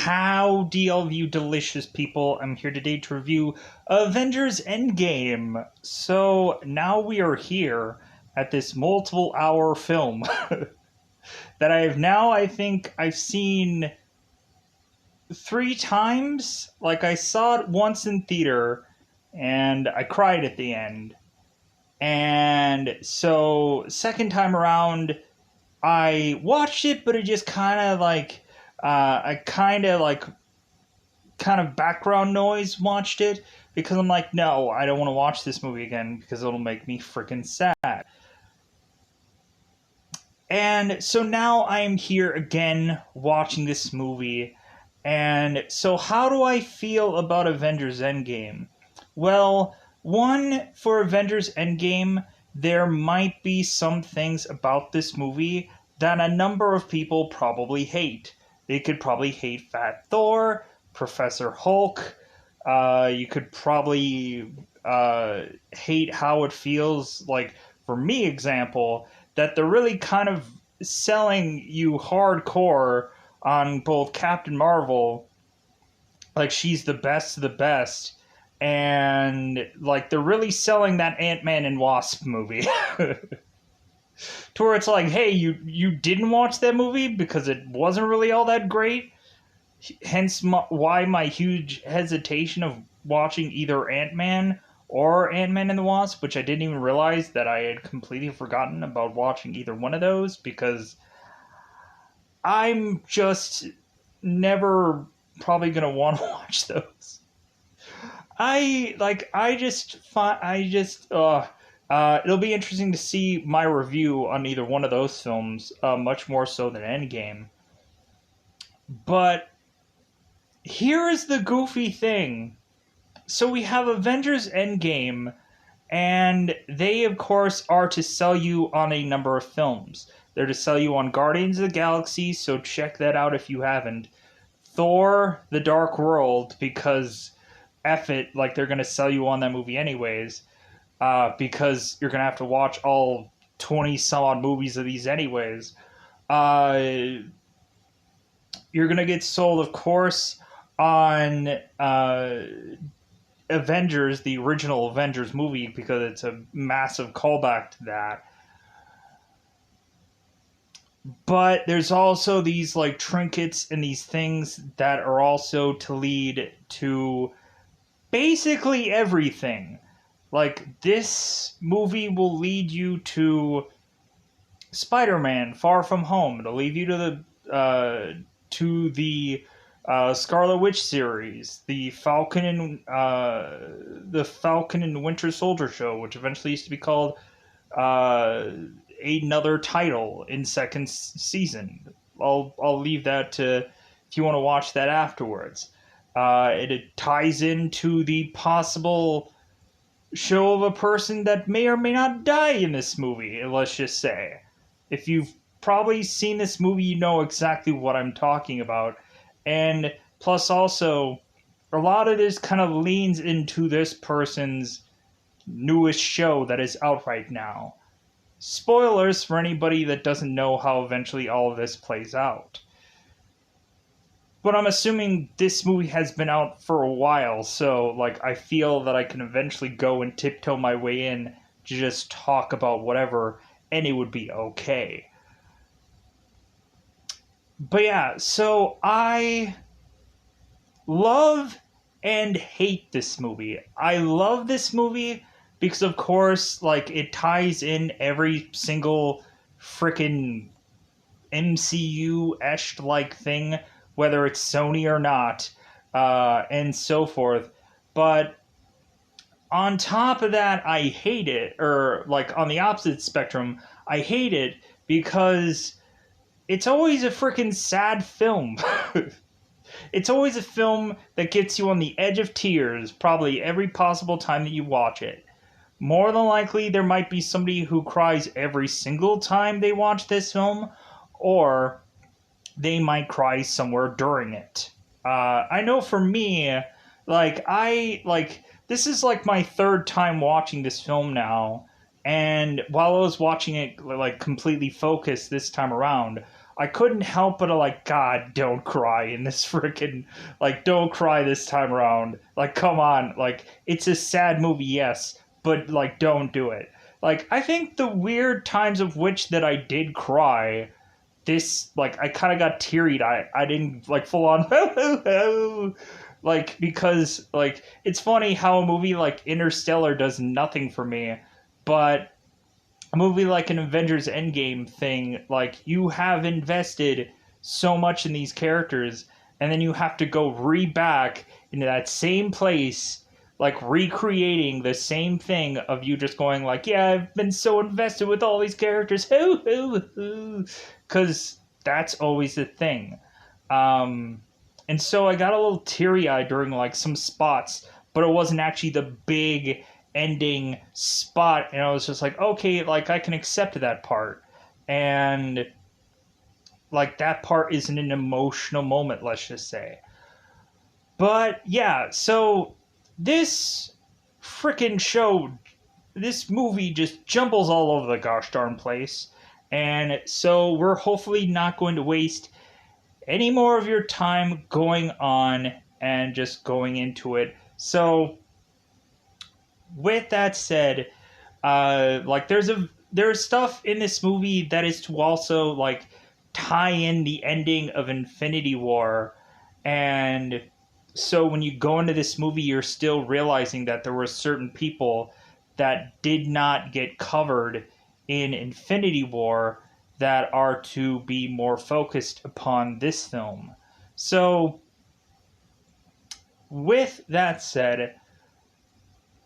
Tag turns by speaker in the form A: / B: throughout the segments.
A: Howdy, all of you delicious people. I'm here today to review Avengers Endgame. So now we are here at this multiple hour film that I think I've seen 3 times. Like, I saw it once in theater and I cried at the end. And so, second time around, I watched it, but it just kind of like, I kind of background noise watched it because I'm like, no, I don't want to watch this movie again because it'll make me freaking sad. And so now I am here again watching this movie. And so how do I feel about Avengers Endgame? Well, one, for Avengers Endgame, there might be some things about this movie that a number of people probably hate. They could probably hate Fat Thor, Professor Hulk. You could probably hate how it feels, like, for me, example, that they're really kind of selling you hardcore on both Captain Marvel, like she's the best of the best, and like they're really selling that Ant-Man and Wasp movie. To where it's like, hey, you didn't watch that movie because it wasn't really all that great. Hence why my huge hesitation of watching either Ant-Man or Ant-Man and the Wasp, which I didn't even realize that I had completely forgotten about watching either one of those, because I'm just never probably gonna want to watch those. It'll be interesting to see my review on either one of those films, much more so than Endgame. But here is the goofy thing. So we have Avengers Endgame, and they, of course, are to sell you on a number of films. They're to sell you on Guardians of the Galaxy, so check that out if you haven't. Thor: The Dark World, because F it, like they're going to sell you on that movie anyways, because you're going to have to watch all 20-some-odd movies of these anyways. You're going to get sold, of course, on Avengers, the original Avengers movie, because it's a massive callback to that. But there's also these like trinkets and these things that are also to lead to basically everything. Like, this movie will lead you to Spider-Man: Far From Home. It'll lead you to the Scarlet Witch series, the Falcon and Winter Soldier show, which eventually used to be called another title in second season. I'll leave that to if you want to watch that afterwards. It ties into the possible show of a person that may or may not die in this movie, let's just say. If you've probably seen this movie, you know exactly what I'm talking about. And plus also, a lot of this kind of leans into this person's newest show that is out right now. Spoilers for anybody that doesn't know how eventually all of this plays out. But I'm assuming this movie has been out for a while, so like I feel that I can eventually go and tiptoe my way in to just talk about whatever, and it would be okay. But yeah, so I love and hate this movie. I love this movie because, of course, like, it ties in every single frickin' MCU-eshed like thing, whether it's Sony or not, and so forth. But on top of that, I hate it, or like on the opposite spectrum, I hate it because it's always a freaking sad film. It's always a film that gets you on the edge of tears probably every possible time that you watch it. More than likely, there might be somebody who cries every single time they watch this film, or they might cry somewhere during it. I know for me, this is like my third time watching this film now, and while I was watching it like completely focused this time around, I couldn't help but like, God, don't cry in this freaking, like, don't cry this time around. Like, come on. Like, it's a sad movie, yes, but, like, don't do it. Like, I think the weird times of which that I did cry, this, like, I kind of got teary. I didn't, like, full on, like, because, like, it's funny how a movie like Interstellar does nothing for me, but a movie like an Avengers Endgame thing, like, you have invested so much in these characters, and then you have to go back into that same place, like recreating the same thing of you just going like, yeah, I've been so invested with all these characters, because that's always the thing. And so I got a little teary-eyed during like some spots, but it wasn't actually the big ending spot, and I was just like, okay, like, I can accept that part, and like, that part isn't an emotional moment, let's just say. But yeah, so this freaking show, this movie just jumbles all over the gosh darn place, and so we're hopefully not going to waste any more of your time going on and just going into it. So with that said, like, there's stuff in this movie that is to also like tie in the ending of Infinity War, and so when you go into this movie, you're still realizing that there were certain people that did not get covered in Infinity War that are to be more focused upon this film. So with that said,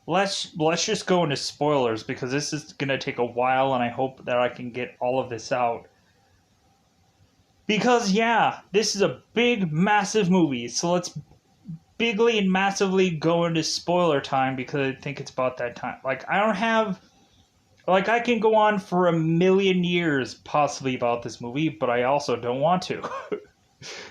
A: let's just go into spoilers, because this is gonna take a while, and I hope that I can get all of this out. Because yeah, this is a big, massive movie, so let's bigly and massively go into spoiler time, because I think it's about that time. Like, I don't have, like, I can go on for a million years possibly about this movie, but I also don't want to.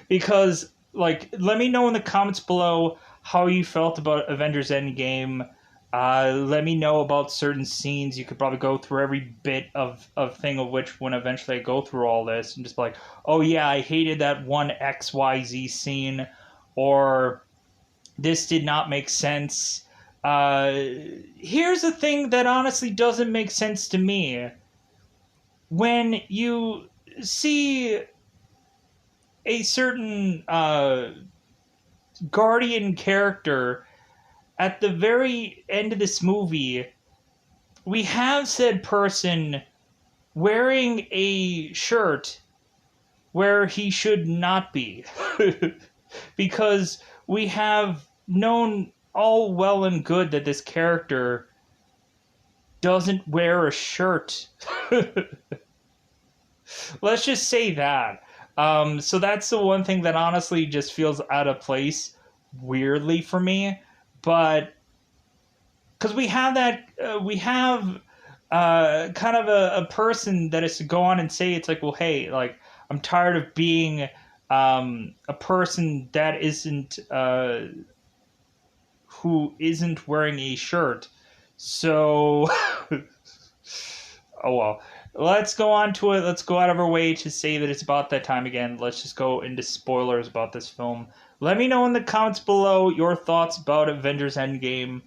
A: Because, like, let me know in the comments below how you felt about Avengers Endgame. Let me know about certain scenes. You could probably go through every bit of thing of which when eventually I go through all this and just be like, oh yeah, I hated that one XYZ scene, or this did not make sense. Here's the thing that honestly doesn't make sense to me. When you see a certain Guardian character at the very end of this movie, we have said person wearing a shirt where he should not be. Because we have known all well and good that this character doesn't wear a shirt. Let's just say that. So that's the one thing that honestly just feels out of place weirdly for me. But because we have that, we have kind of a person that is to go on and say, it's like, well, hey, like, I'm tired of being a person that isn't who isn't wearing a shirt. So, oh well. Let's go on to it. Let's go out of our way to say that it's about that time again. Let's just go into spoilers about this film. Let me know in the comments below your thoughts about Avengers Endgame.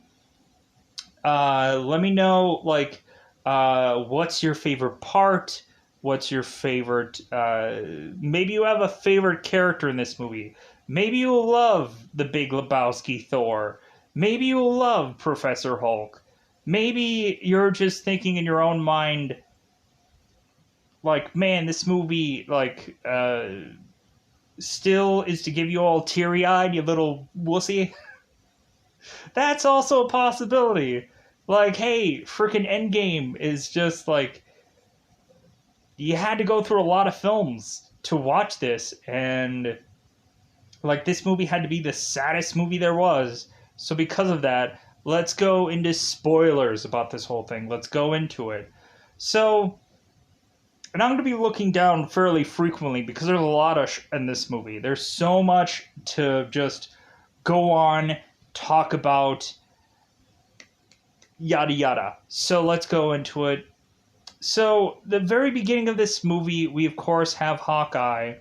A: Let me know, like, what's your favorite part? What's your favorite, maybe you have a favorite character in this movie. Maybe you'll love the Big Lebowski Thor. Maybe you'll love Professor Hulk. Maybe you're just thinking in your own mind, like, man, this movie, like, still is to give you all teary-eyed, you little wussy. That's also a possibility. Like, hey, freaking Endgame is just, like, you had to go through a lot of films to watch this, and, like, this movie had to be the saddest movie there was. So because of that, let's go into spoilers about this whole thing. Let's go into it. So, and I'm going to be looking down fairly frequently because there's a lot of in this movie. There's so much to just go on, talk about, yada yada. So let's go into it. So, the very beginning of this movie, we of course have Hawkeye,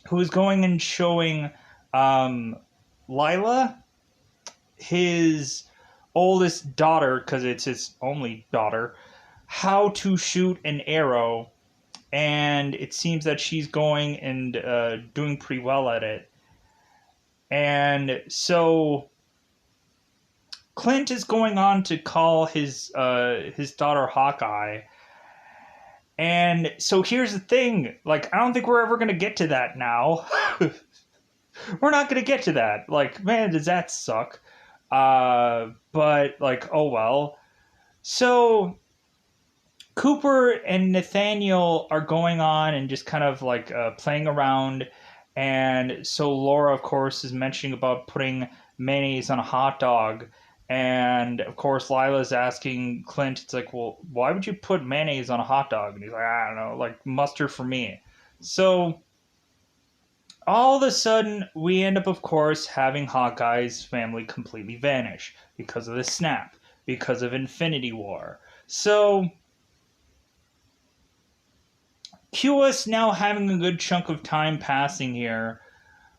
A: who is going and showing um, Lila, his oldest daughter, because it's his only daughter, how to shoot an arrow. And it seems that she's going and doing pretty well at it. And so Clint is going on to call his daughter Hawkeye. And so here's the thing, like, I don't think we're ever gonna get to that now. We're not gonna get to that. Like, man, does that suck? But like, oh well. So Cooper and Nathaniel are going on and just kind of like playing around. And so Laura, of course, is mentioning about putting mayonnaise on a hot dog. And of course, Lila's asking Clint, it's like, well, why would you put mayonnaise on a hot dog? And he's like, I don't know, like mustard for me. So all of a sudden, we end up, of course, having Hawkeye's family completely vanish because of the snap, because of Infinity War. So cue us now having a good chunk of time passing here,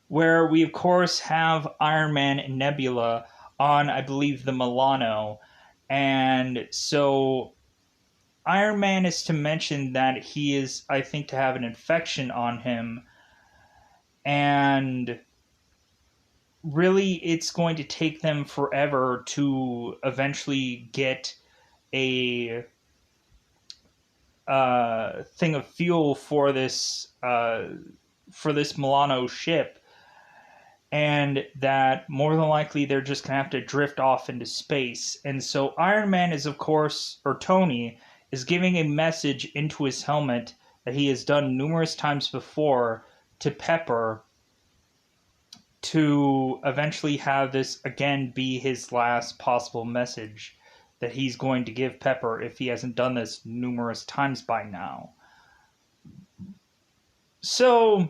A: where we, of course, have Iron Man and Nebula on, I believe, the Milano. And so Iron Man is to mention that he is, I think, to have an infection on him. And really, it's going to take them forever to eventually get a thing of fuel for this Milano ship, and that more than likely they're just gonna have to drift off into space. And so Iron Man is, of course, or Tony is giving a message into his helmet that he has done numerous times before to Pepper, to eventually have this again be his last possible message that he's going to give Pepper if he hasn't done this numerous times by now. So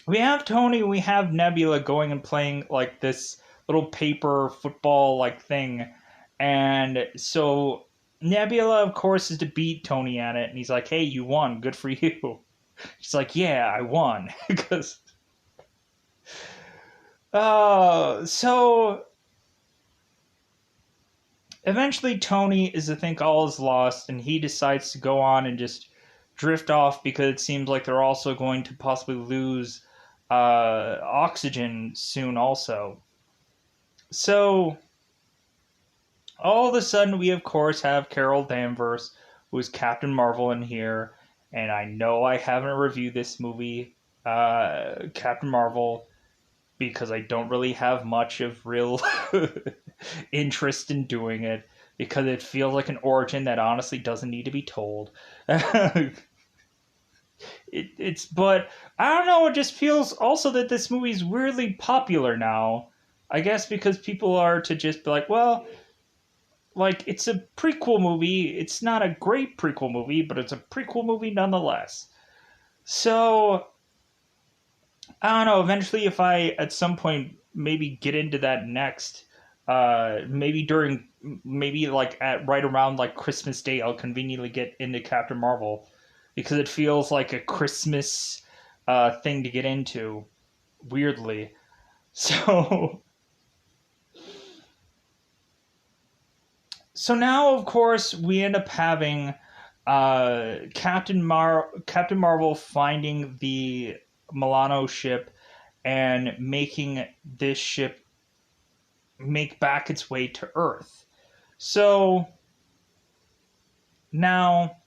A: we have Tony, we have Nebula going and playing like this little paper football like thing. And so Nebula, of course, is to beat Tony at it. And he's like, hey, you won. Good for you. She's like, yeah, I won. Because so eventually Tony is to think all is lost, and he decides to go on and just drift off because it seems like they're also going to possibly lose oxygen soon also. So all of a sudden we of course have Carol Danvers, who's Captain Marvel in here, and I know I haven't reviewed this movie, Captain Marvel, because I don't really have much of real interest in doing it, because it feels like an origin that honestly doesn't need to be told. It's but I don't know, it just feels also that this movie's weirdly popular now. I guess because people are to just be like, well, like, it's a prequel movie. It's not a great prequel movie, but it's a prequel movie nonetheless. So I don't know, eventually if I at some point maybe get into that next, maybe like at right around like Christmas Day, I'll conveniently get into Captain Marvel, because it feels like a Christmas thing to get into, weirdly. So so now of course we end up having Captain Marvel finding the Milano ship and making this ship make back its way to Earth. So now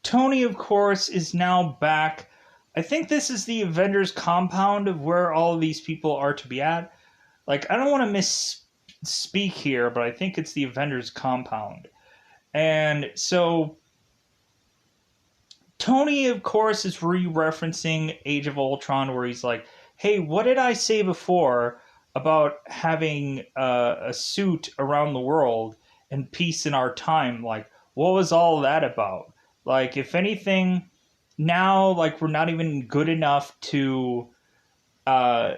A: Tony, of course, is now back. I think this is the Avengers compound of where all of these people are to be at. Like, I don't want to misspeak here, but I think it's the Avengers compound. And so Tony, of course, is re-referencing Age of Ultron, where he's like, hey, what did I say before about having a suit around the world and peace in our time? Like, what was all that about? Like, if anything, now, like, we're not even good enough uh,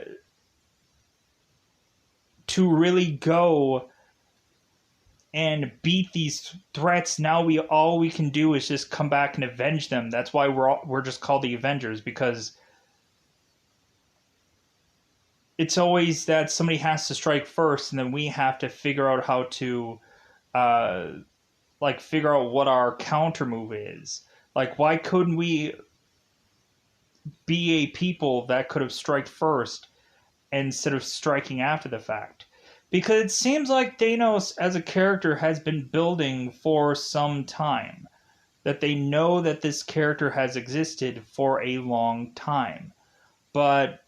A: to really go and beat these threats. Now all we can do is just come back and avenge them. That's why we're just called the Avengers, because it's always that somebody has to strike first, and then we have to figure out how to uh, figure out what our counter move is. Like, why couldn't we be a people that could have struck first instead of striking after the fact? Because it seems like Thanos as a character has been building for some time. That they know that this character has existed for a long time. But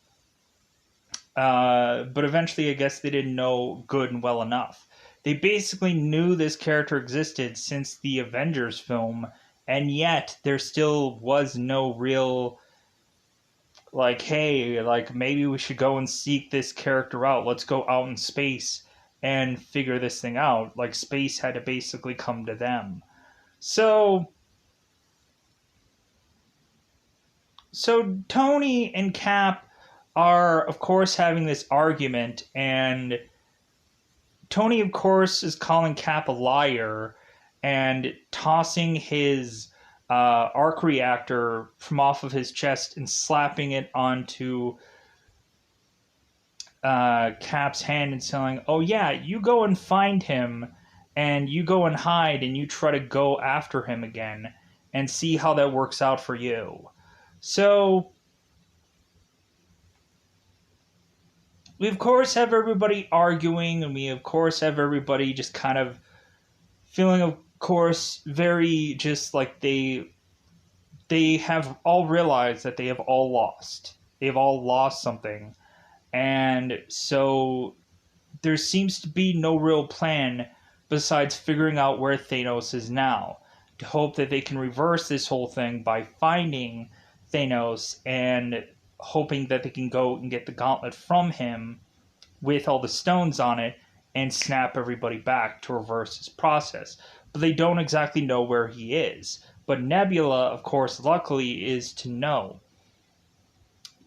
A: eventually I guess they didn't know good and well enough. They basically knew this character existed since the Avengers film, and yet there still was no real, like, hey, like, maybe we should go and seek this character out. Let's go out in space and figure this thing out. Like, space had to basically come to them. So Tony and Cap are, of course, having this argument, and Tony, of course, is calling Cap a liar and tossing his arc reactor from off of his chest and slapping it onto Cap's hand and saying, "Oh yeah, you go and find him, and you go and hide, and you try to go after him again, and see how that works out for you." So we of course have everybody arguing, and we of course have everybody just kind of feeling, of course, very just like they have all realized that they have all lost. They've all lost something. And so there seems to be no real plan besides figuring out where Thanos is now, to hope that they can reverse this whole thing by finding Thanos and hoping that they can go and get the gauntlet from him with all the stones on it and snap everybody back to reverse his process. But they don't exactly know where he is. But Nebula, of course, luckily is to know.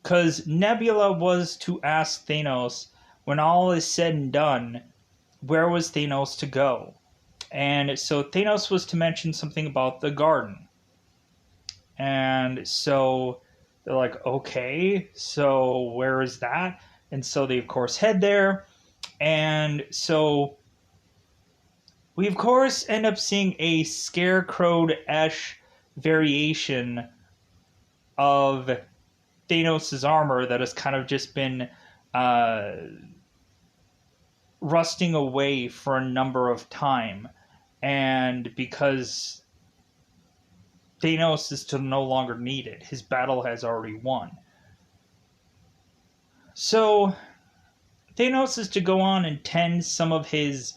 A: Because Nebula was to ask Thanos, when all is said and done, where was Thanos to go? And so Thanos was to mention something about the garden. And so they're like, okay, so where is that? And so they, of course, head there. And so we, of course, end up seeing a scarecrow-esque variation of Thanos' armor that has kind of just been rusting away for a number of time. And because Thanos is to no longer needed, his battle has already won. So Thanos is to go on and tend some of his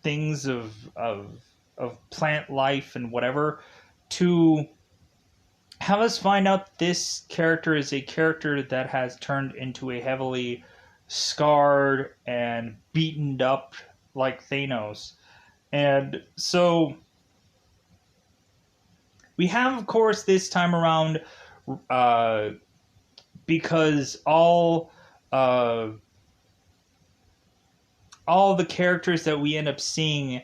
A: things of plant life and whatever, to have us find out this character is a character that has turned into a heavily scarred and beaten up like Thanos. And so we have, of course, this time around, because all the characters that we end up seeing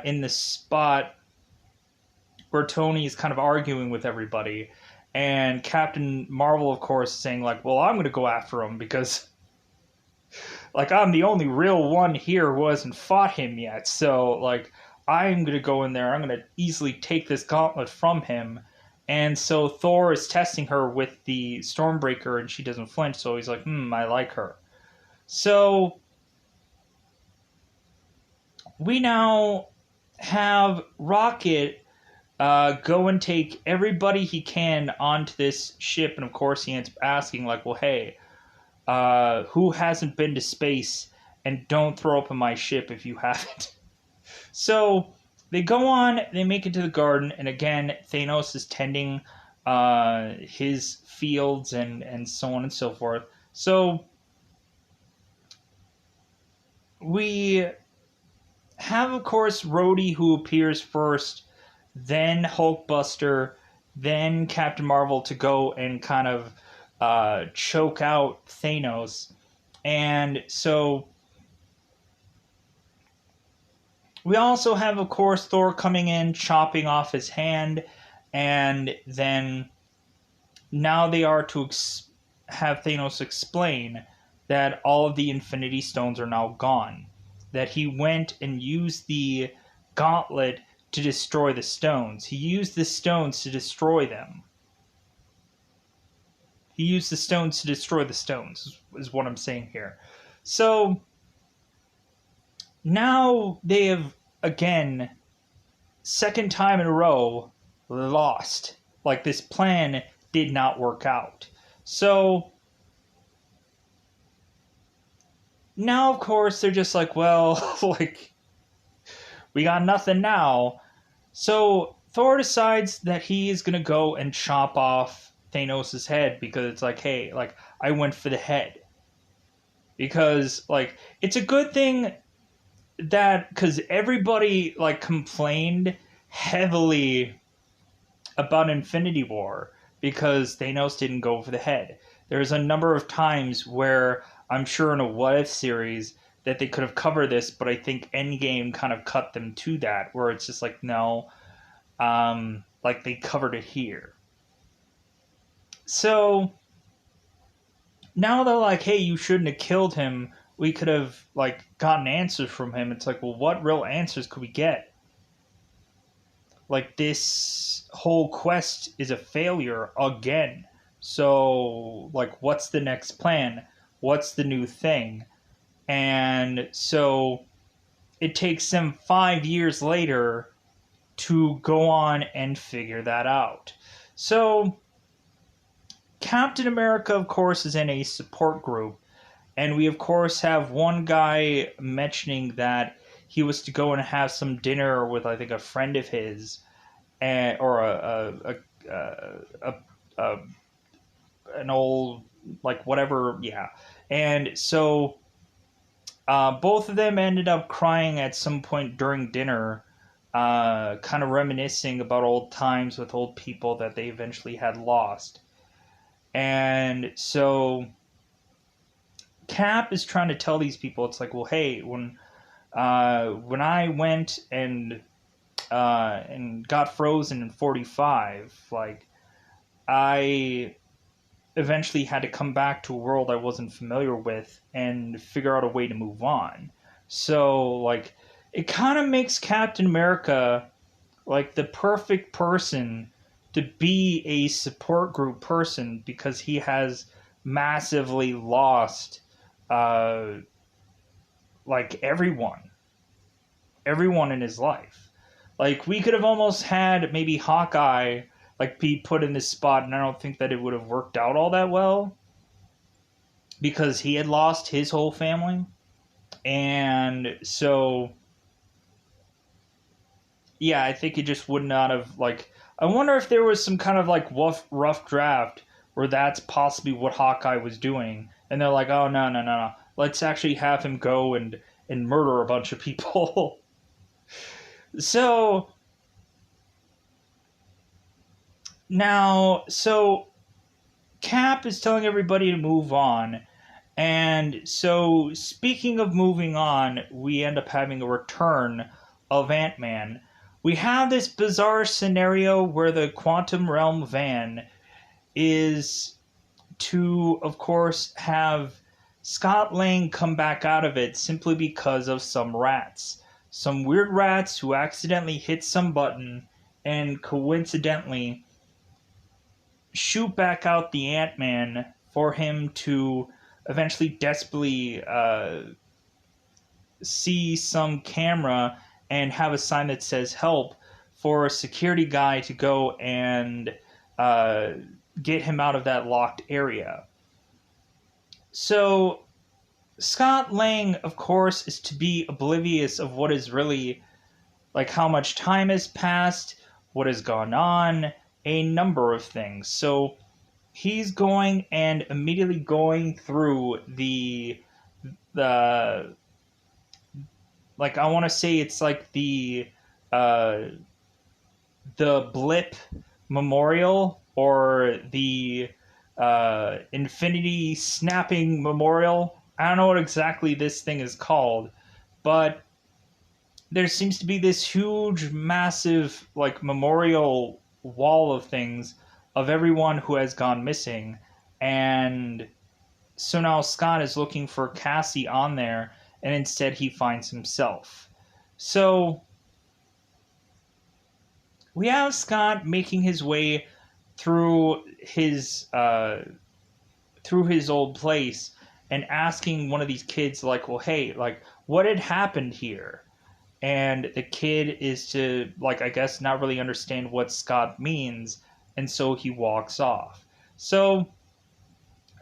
A: in the spot where Tony is kind of arguing with everybody, and Captain Marvel, of course, saying like, well, I'm going to go after him because like I'm the only real one here who hasn't fought him yet. So like I'm going to go in there. I'm going to easily take this gauntlet from him. And so Thor is testing her with the Stormbreaker, and she doesn't flinch. So he's like, I like her. So we now have Rocket go and take everybody he can onto this ship. And of course he ends up asking like, well, hey, who hasn't been to space, and don't throw up in my ship if you haven't. So they go on, they make it to the garden, and again, Thanos is tending his fields and so on and so forth. So we have, of course, Rhodey, who appears first, then Hulkbuster, then Captain Marvel to go and kind of choke out Thanos. And so we also have, of course, Thor coming in, chopping off his hand, and then now they are to have Thanos explain that all of the Infinity Stones are now gone. That he went and used the Gauntlet to destroy the stones. He used the stones to destroy them. He used the stones to destroy the stones, is what I'm saying here. So now they have, again, second time in a row, lost. Like, this plan did not work out. So now, of course, they're just like, well, like, we got nothing now. So Thor decides that he is going to go and chop off Thanos' head because it's like, hey, like, I went for the head. Because, like, it's a good thing that, because everybody, like, complained heavily about Infinity War because Thanos didn't go for the head. There's a number of times where I'm sure in a What If series that they could have covered this, but I think Endgame kind of cut them to that, where it's just like, no, like they covered it here. So now they're like, hey, you shouldn't have killed him. We could have like gotten answers from him. It's like, well, what real answers could we get? Like, this whole quest is a failure again. So, like, what's the next plan? What's the new thing? And so it takes them 5 years later to go on and figure that out. So Captain America, of course, is in a support group. And we, of course, have one guy mentioning that he was to go and have some dinner with, I think, a friend of his, and, or an old, like, whatever, yeah. And so both of them ended up crying at some point during dinner, kind of reminiscing about old times with old people that they eventually had lost. And so Cap is trying to tell these people, it's like, well, hey, when I went and got frozen in 45, like, I eventually had to come back to a world I wasn't familiar with and figure out a way to move on. So, like, it kind of makes Captain America like the perfect person to be a support group person because he has massively lost uh, like everyone in his life. Like, we could have almost had maybe Hawkeye like be put in this spot, and I don't think that it would have worked out all that well because he had lost his whole family. And so yeah, I think it just would not have, like, I wonder if there was some kind of like rough draft where that's possibly what Hawkeye was doing, and they're like, oh, no, let's actually have him go and murder a bunch of people. So now, so Cap is telling everybody to move on. And so, speaking of moving on, we end up having a return of Ant-Man. We have this bizarre scenario where the Quantum Realm van is to, of course, have Scott Lang come back out of it simply because of some rats. Some weird rats who accidentally hit some button and coincidentally shoot back out the Ant-Man for him to eventually desperately see some camera and have a sign that says help for a security guy to go and get him out of that locked area. So Scott Lang, of course, is to be oblivious of what is really, like, how much time has passed, what has gone on, a number of things. So he's going and immediately going through the like, I want to say it's like uh the blip memorial or the infinity snapping memorial. I don't know what exactly this thing is called, but there seems to be this huge, massive, like, memorial wall of things of everyone who has gone missing. And so now Scott is looking for Cassie on there, and instead he finds himself. So we have Scott making his way through his old place and asking one of these kids, like, well, hey, like, what had happened here? And the kid is to, like, I guess not really understand what Scott means, and so he walks off. So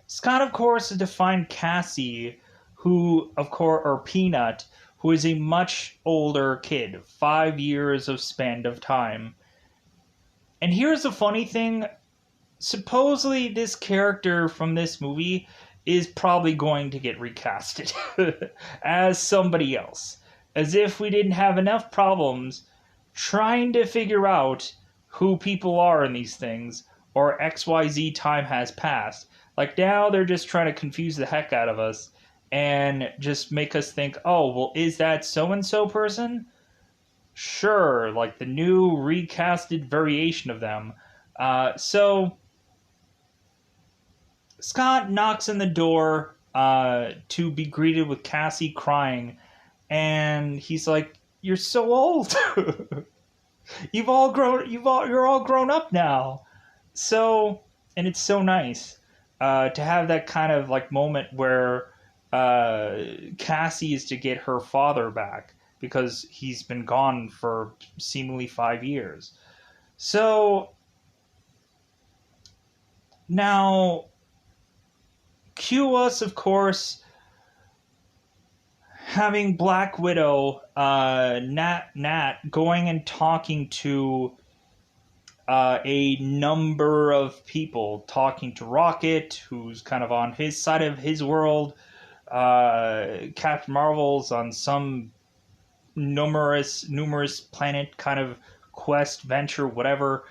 A: Scott, of course, is to find Cassie, who, of course, or Peanut, who is a much older kid, 5 years of span of time. And here's the funny thing: supposedly, this character from this movie is probably going to get recasted as somebody else. As if we didn't have enough problems trying to figure out who people are in these things, or XYZ time has passed. Like, now they're just trying to confuse the heck out of us and just make us think, oh, well, is that so and so person? Sure, like the new recasted variation of them. So Scott knocks on the door to be greeted with Cassie crying, and he's like, "You're so old. You're all grown up now." So, and it's so nice to have that kind of like moment where Cassie is to get her father back because he's been gone for seemingly 5 years. So now, cue us, of course, having Black Widow, Nat going and talking to a number of people, talking to Rocket, who's kind of on his side of his world, Captain Marvel's on some numerous planet kind of quest, venture, whatever.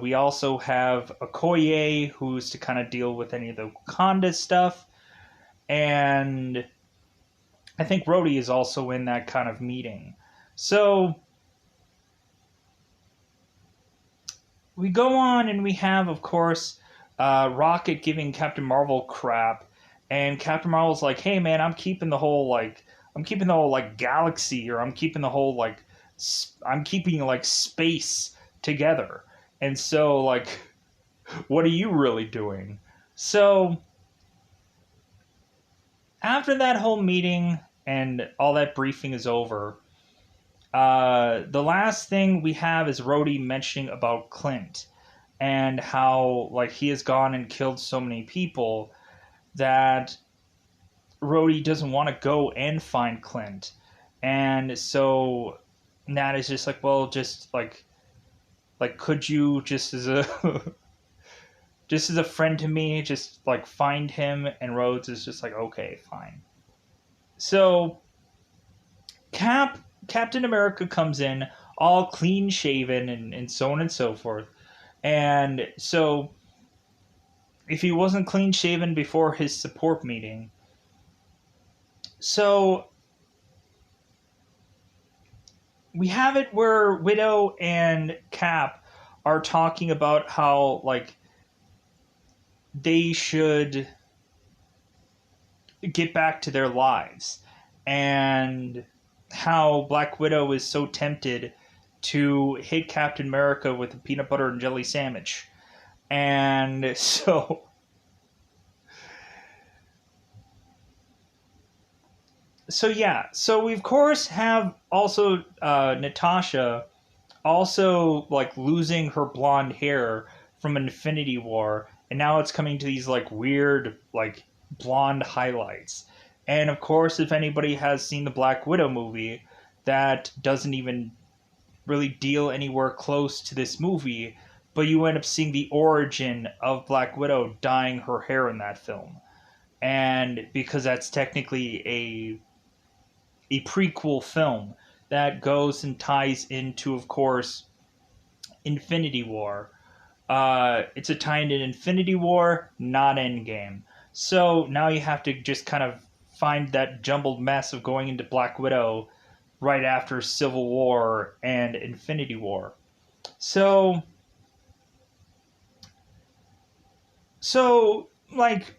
A: We also have Okoye, who's to kind of deal with any of the Wakanda stuff. And I think Rhodey is also in that kind of meeting. So we go on and we have, of course, Rocket giving Captain Marvel crap. And Captain Marvel's like, hey, man, I'm keeping the whole, like, galaxy, or I'm keeping like space together. And so, like, what are you really doing? So after that whole meeting and all that briefing is over, the last thing we have is Rhodey mentioning about Clint and how, like, he has gone and killed so many people that Rhodey doesn't want to go and find Clint. And so Nat is just like, well, just like could you, just as a just as a friend to me, just like find him? And Rhodes is just like, okay, fine. So Captain America comes in all clean shaven and so on and so forth. And so if he wasn't clean shaven before his support meeting, so we have it where Widow and Cap are talking about how, like, they should get back to their lives, and how Black Widow is so tempted to hit Captain America with a peanut butter and jelly sandwich. And so yeah, so we of course have also Natasha also, like, losing her blonde hair from Infinity War, and now it's coming to these, like, weird, like, blonde highlights. And of course, if anybody has seen the Black Widow movie, that doesn't even really deal anywhere close to this movie, but you end up seeing the origin of Black Widow dyeing her hair in that film. And because that's technically a prequel film that goes and ties into, of course, Infinity War. It's a tie into Infinity War, not Endgame. So now you have to just kind of find that jumbled mess of going into Black Widow right after Civil War and Infinity War. So, like,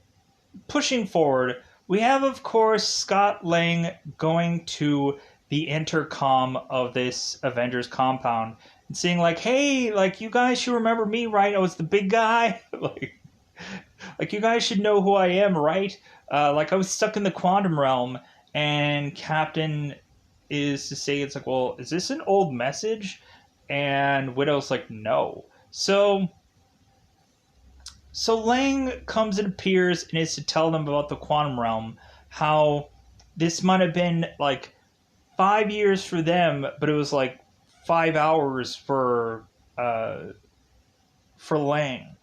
A: pushing forward, we have, of course, Scott Lang going to the intercom of this Avengers compound and saying, like, hey, like, you guys should remember me, right? I was the big guy. like, you guys should know who I am, right? Like, I was stuck in the quantum realm, and Captain is to say, it's like, well, is this an old message? And Widow's like, no. So Lang comes and appears and is to tell them about the quantum realm, how this might have been like 5 years for them, but it was like 5 hours for Lang,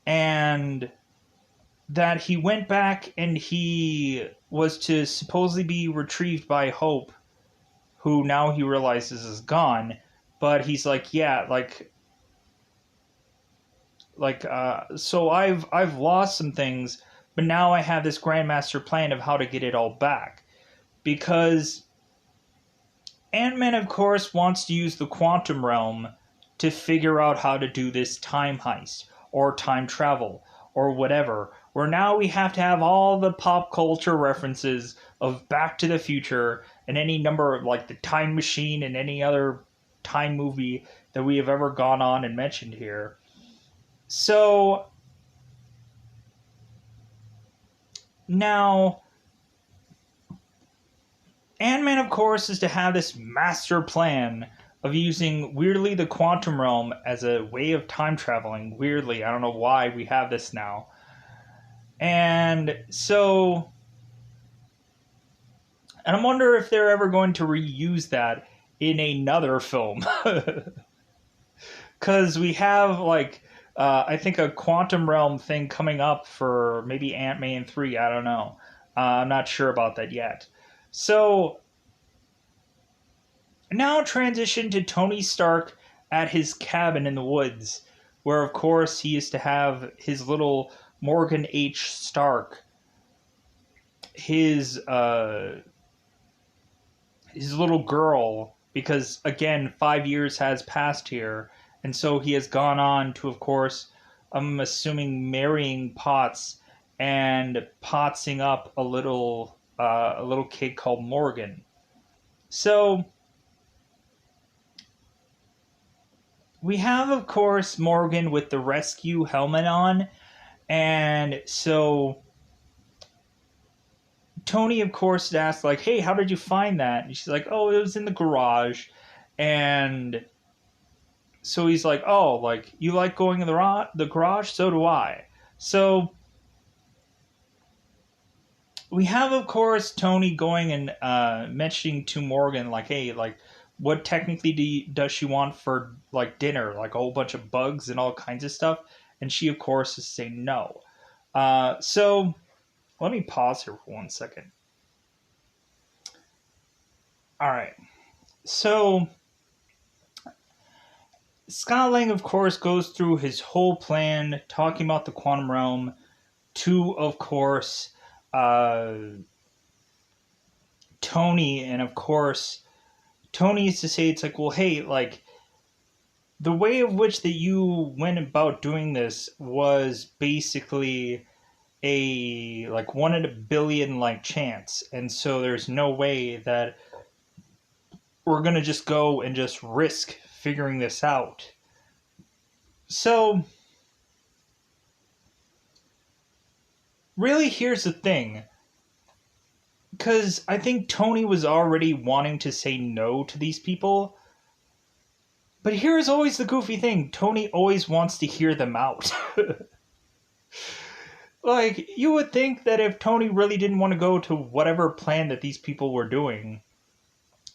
A: and that he went back and he was to supposedly be retrieved by Hope, who now he realizes is gone, but he's like, yeah, so I've lost some things, but now I have this grandmaster plan of how to get it all back. Because Ant-Man, of course, wants to use the quantum realm to figure out how to do this time heist, or time travel, or whatever. Where now we have to have all the pop culture references of Back to the Future and any number of, like, the Time Machine and any other time movie that we have ever gone on and mentioned here. So, now, Ant-Man, of course, is to have this master plan of using, weirdly, the quantum realm as a way of time traveling. Weirdly, I don't know why we have this now. And so, and I wonder if they're ever going to reuse that in another film. Because we have, like, I think a quantum realm thing coming up for maybe Ant-Man 3. I don't know. I'm not sure about that yet. So, now transition to Tony Stark at his cabin in the woods, where, of course, he is to have his little Morgan H. Stark, his little girl, because, again, 5 years has passed here, and so he has gone on to, of course, I'm assuming, marrying Potts and potsing up a little kid called Morgan. So we have, of course, Morgan with the rescue helmet on, and so Tony, of course, asks, like, hey, how did you find that? And she's like, oh, it was in the garage. And so he's like, oh, like, you like going in the garage? So do I. So we have, of course, Tony going and mentioning to Morgan, like, hey, like, what technically does she want for, like, dinner? Like, a whole bunch of bugs and all kinds of stuff. And she, of course, is saying no. So let me pause here for 1 second. All right. So Scott Lang, of course, goes through his whole plan, talking about the quantum realm, to, of course, Tony, and, of course, Tony is to say, it's like, well, hey, like, the way of which that you went about doing this was basically a, like, 1 in a billion, like, chance, and so there's no way that we're gonna just go and just risk figuring this out. So, really, here's the thing. Because I think Tony was already wanting to say no to these people. But here's always the goofy thing. Tony always wants to hear them out. Like, you would think that if Tony really didn't want to go to whatever plan that these people were doing,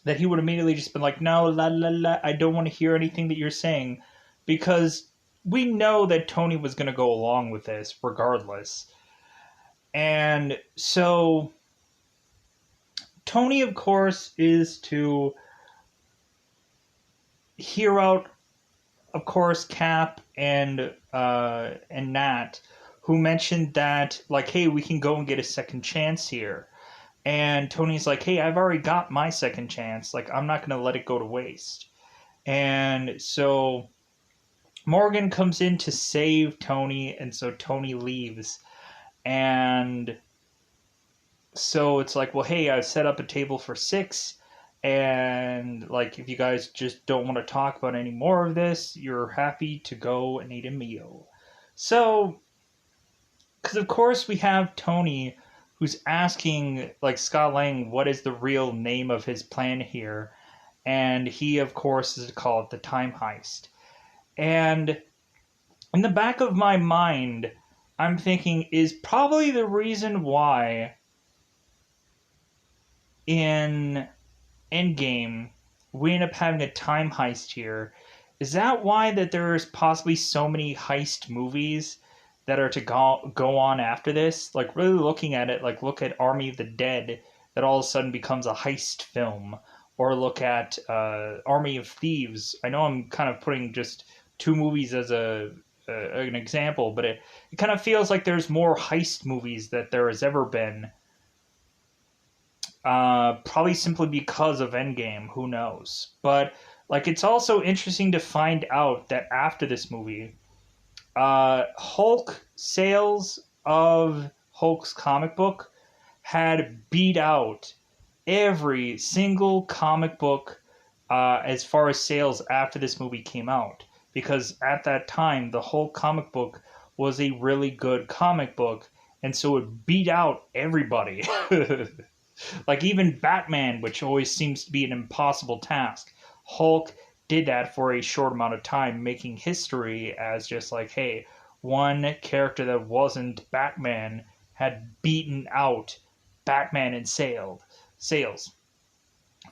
A: that he would immediately just been like, no, la la la, I don't want to hear anything that you're saying. Because we know that Tony was going to go along with this regardless. And so Tony, of course, is to hear out, of course, Cap and Nat, who mentioned that, like, hey, we can go and get a second chance here. And Tony's like, hey, I've already got my second chance. Like, I'm not going to let it go to waste. And so Morgan comes in to save Tony, and so Tony leaves. And so it's like, well, hey, I've set up a table for 6. And, like, if you guys just don't want to talk about any more of this, you're happy to go and eat a meal. So, because of course we have Tony who's asking, like, Scott Lang what is the real name of his plan here. And he, of course, is called the Time Heist. And in the back of my mind, I'm thinking, is probably the reason why in Endgame we end up having a time heist here. Is that why that there's possibly so many heist movies that are to go on after this? Like, really looking at it, like, look at Army of the Dead, that all of a sudden becomes a heist film. Or look at Army of Thieves. I know I'm kind of putting just 2 movies as an example, but it kind of feels like there's more heist movies that there has ever been. Probably simply because of Endgame, who knows? But, like, it's also interesting to find out that after this movie, Hulk sales of Hulk's comic book had beat out every single comic book as far as sales after this movie came out. Because at that time, the Hulk comic book was a really good comic book, and so it beat out everybody. Like, even Batman, which always seems to be an impossible task, Hulk did that for a short amount of time, making history as just like, hey, one character that wasn't Batman had beaten out Batman in sales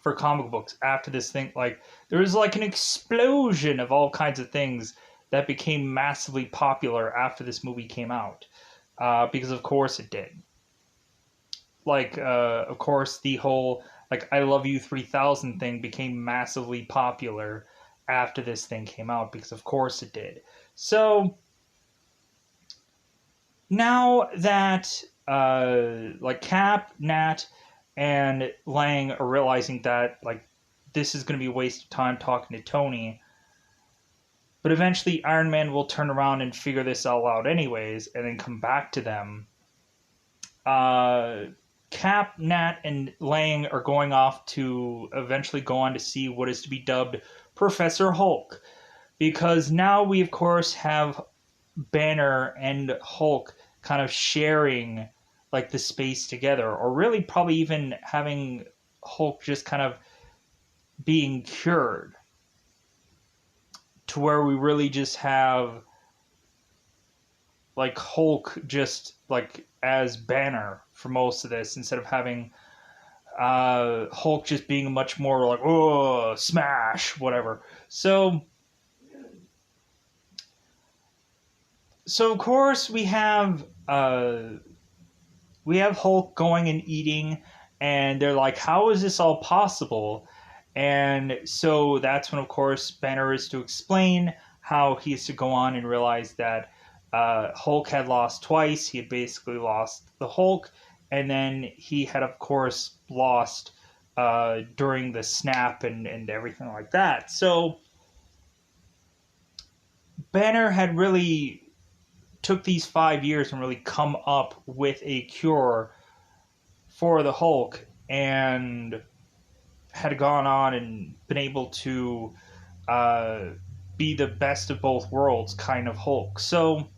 A: for comic books after this thing. Like, there was like an explosion of all kinds of things that became massively popular after this movie came out, because of course it did. Like, of course, the whole, like, I Love You 3000 thing became massively popular after this thing came out, because of course it did. So, now that, like, Cap, Nat, and Lang are realizing that, like, this is going to be a waste of time talking to Tony, but eventually Iron Man will turn around and figure this all out anyways, and then come back to them. Cap, Nat, and Lang are going off to eventually go on to see what is to be dubbed Professor Hulk. Because now we, of course, have Banner and Hulk kind of sharing, like, the space together. Or really probably even having Hulk just kind of being cured. To where we really just have, like, Hulk just, like, as Banner for most of this, instead of having Hulk just being much more like, oh, smash, whatever. So of course we have Hulk going and eating, and they're like, how is this all possible? And so that's when, of course, Banner is to explain how he is to go on and realize that Hulk had lost twice. He had basically lost the Hulk, and then he had, of course, lost during the snap and everything like that. So Banner had really took these 5 years and really come up with a cure for the Hulk, and had gone on and been able to be the best of both worlds kind of Hulk. So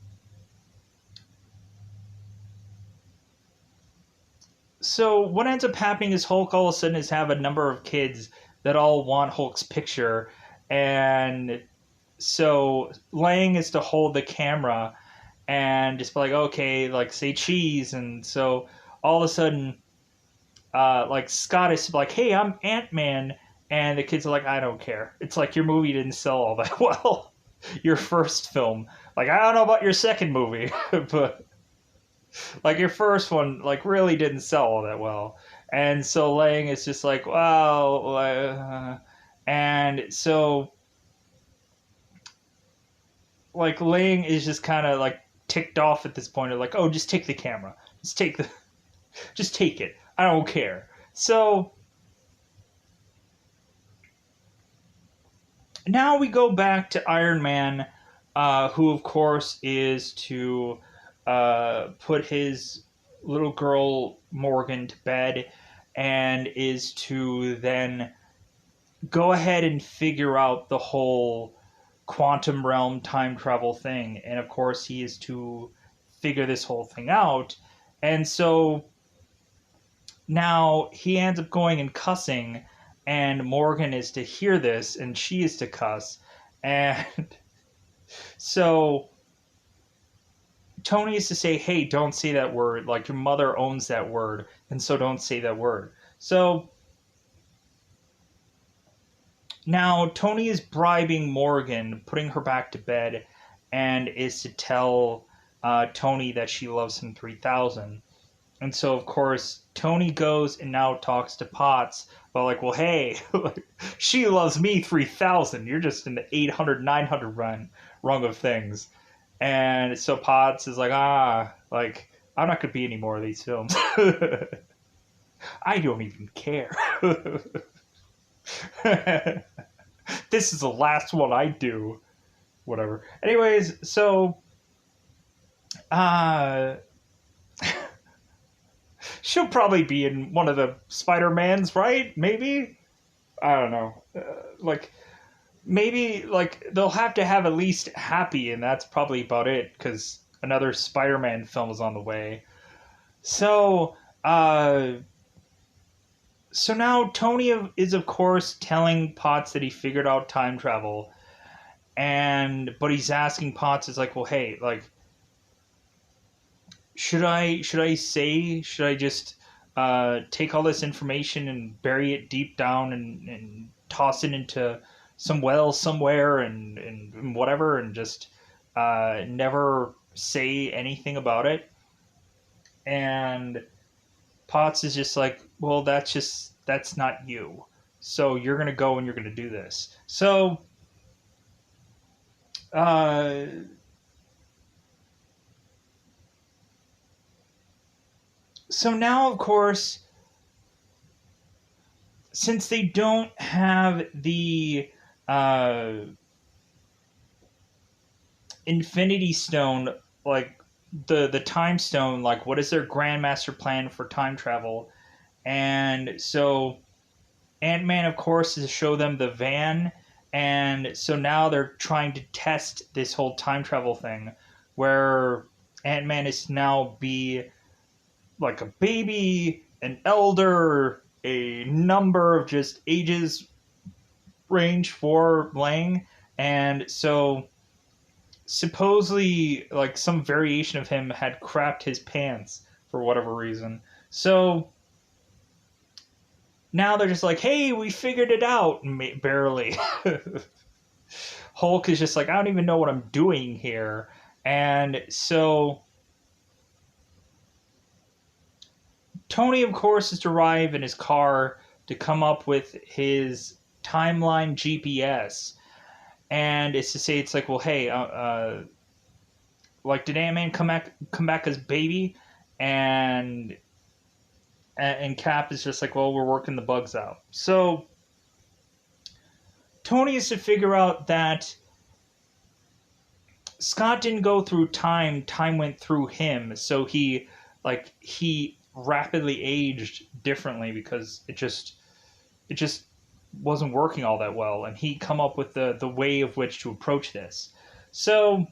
A: what ends up happening is Hulk all of a sudden is have a number of kids that all want Hulk's picture, and so Lang is to hold the camera and just be like, okay, like, say cheese, and so all of a sudden, like, Scott is like, hey, I'm Ant-Man, and the kids are like, I don't care. It's like, your movie didn't sell all that well. Your first film, like, I don't know about your second movie, but like, your first one, like, really didn't sell all that well. And so Lang is just like, wow, and so, like, Lang is just kind of like ticked off at this point of like, oh, just take the camera, just take it. I don't care. So now we go back to Iron Man, who of course is to put his little girl Morgan to bed, and is to then go ahead and figure out the whole quantum realm time travel thing. And of course, he is to figure this whole thing out. And so now he ends up going and cussing, and Morgan is to hear this, and she is to cuss. And so Tony is to say, hey, don't say that word. Like, your mother owns that word, and so don't say that word. So now Tony is bribing Morgan, putting her back to bed, and is to tell Tony that she loves him 3000. And so, of course, Tony goes and now talks to Potts about, like, well, hey, she loves me 3000. You're just in the 800, 900 rung of things. And so Potts is like, like, I'm not going to be any more of these films. I don't even care. This is the last one I do. Whatever. Anyways, so she'll probably be in one of the Spider-Mans, right? Maybe? I don't know. Like, maybe, like, they'll have to have at least Happy, and that's probably about it, because another Spider-Man film is on the way. So, so now Tony is, of course, telling Potts that he figured out time travel, but he's asking Potts, is like, well, hey, like, should I just take all this information and bury it deep down and toss it into some well somewhere and whatever, and just never say anything about it? And Potts is just like, well, that's not you. So you're gonna go and you're gonna do this. So so now, of course, since they don't have the Infinity Stone, like the Time Stone, like, what is their Grandmaster plan for time travel? And so Ant-Man, of course, is to show them the van, and so now they're trying to test this whole time travel thing, where Ant-Man is to now be like a baby, an elder, a number of just ages range for Lang, and so supposedly, like, some variation of him had crapped his pants for whatever reason. So now they're just like, hey, we figured it out. Barely. Hulk is just like, I don't even know what I'm doing here. And so Tony, of course, is to arrive in his car to come up with his timeline GPS. And it's to say, it's like, well, hey, like, did Ant-Man come back as baby? And Cap is just like, well, we're working the bugs out. So Tony is to figure out that Scott didn't go through time. Time went through him. So he rapidly aged differently because it just wasn't working all that well. And he come up with the way of which to approach this. So,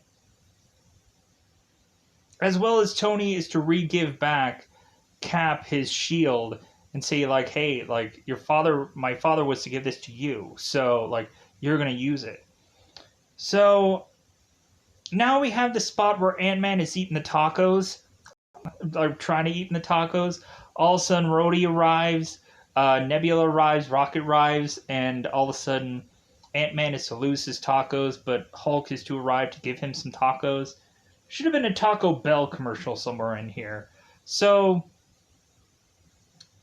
A: as well as Tony is to re-give back Cap his shield and say, like, hey, like, my father was to give this to you, so, like, you're gonna use it. So now we have the spot where Ant-Man is eating the tacos, like, trying to eat the tacos. All of a sudden Rhodey arrives, Nebula arrives, Rocket arrives, and all of a sudden Ant-Man is to lose his tacos, but Hulk is to arrive to give him some tacos. Should have been a Taco Bell commercial somewhere in here. So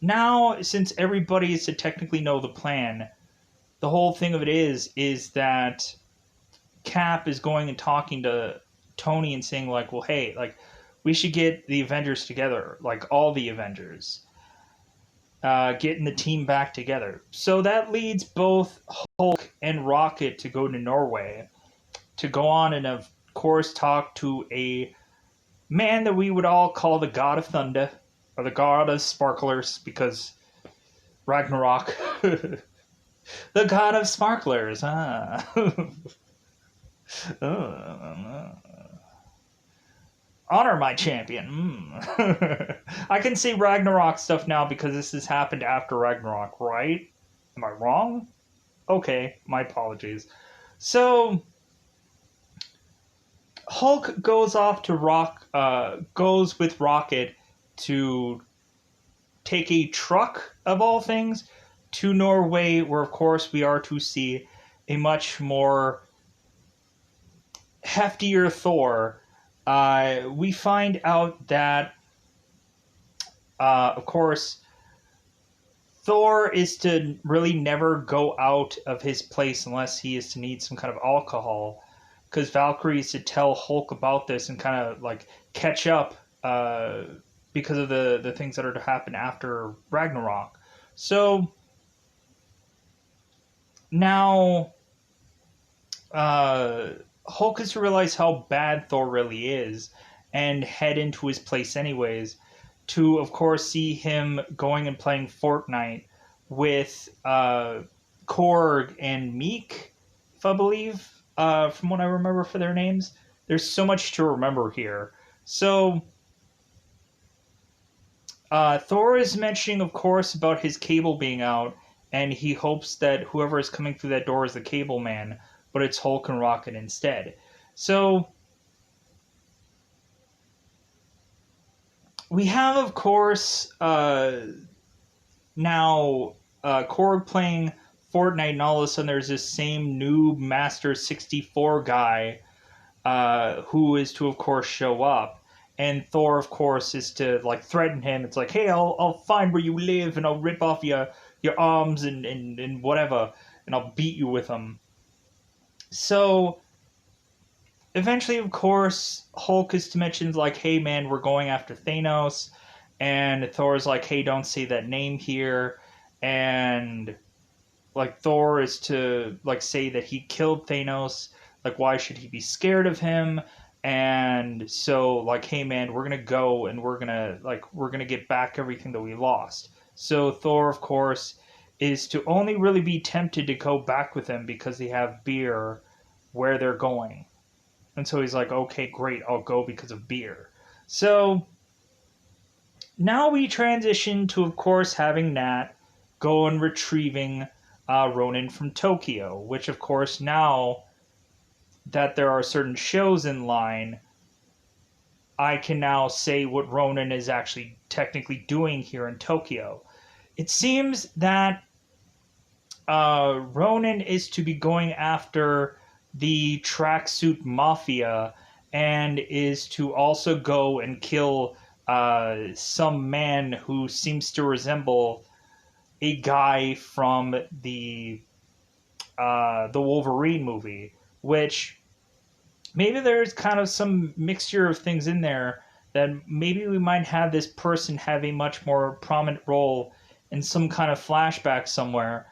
A: now, since everybody is to technically know the plan, the whole thing of it is that Cap is going and talking to Tony and saying, like, well, hey, like, we should get the Avengers together, like, all the Avengers. getting the team back together. So that leads both Hulk and Rocket to go to Norway to go on and, of course, talk to a man that we would all call the God of Thunder or the God of Sparklers because Ragnarok. The God of Sparklers. Honor my champion. I can say Ragnarok stuff now because this has happened after Ragnarok, right? Am I wrong? Okay, my apologies. So Hulk goes off to goes with Rocket to take a truck of all things to Norway, where of course we are to see a much more heftier Thor. We find out that, of course, Thor is to really never go out of his place unless he is to need some kind of alcohol. Because Valkyrie is to tell Hulk about this and kind of like catch up because of the things that are to happen after Ragnarok. So now Hulk is to realize how bad Thor really is and head into his place anyways, to of course see him going and playing Fortnite with Korg and Meek, if I believe, from what I remember for their names. There's so much to remember here. So Thor is mentioning, of course, about his cable being out, and he hopes that whoever is coming through that door is the cable man, but it's Hulk and Rocket instead. So we have, of course, now Korg playing Fortnite, and all of a sudden there's this same noob Master 64 guy who is to, of course, show up. And Thor, of course, is to like threaten him. It's like, hey, I'll find where you live and I'll rip off your arms and whatever, and I'll beat you with them. So eventually, of course, Hulk is to mention like, hey man, we're going after Thanos, and Thor's like, hey, don't say that name here, and like Thor is to like say that he killed Thanos. Like, why should he be scared of him? And so like, hey man, we're gonna go and we're gonna get back everything that we lost. So Thor, of course, is to only really be tempted to go back with them because they have beer where they're going. And so he's like, okay, great, I'll go because of beer. So now we transition to, of course, having Nat go and retrieving Ronin from Tokyo, which, of course, now that there are certain shows in line, I can now say what Ronin is actually technically doing here in Tokyo. It seems that Ronin is to be going after the tracksuit mafia and is to also go and kill some man who seems to resemble a guy from the Wolverine movie, which maybe there's kind of some mixture of things in there that maybe we might have this person have a much more prominent role in some kind of flashback somewhere,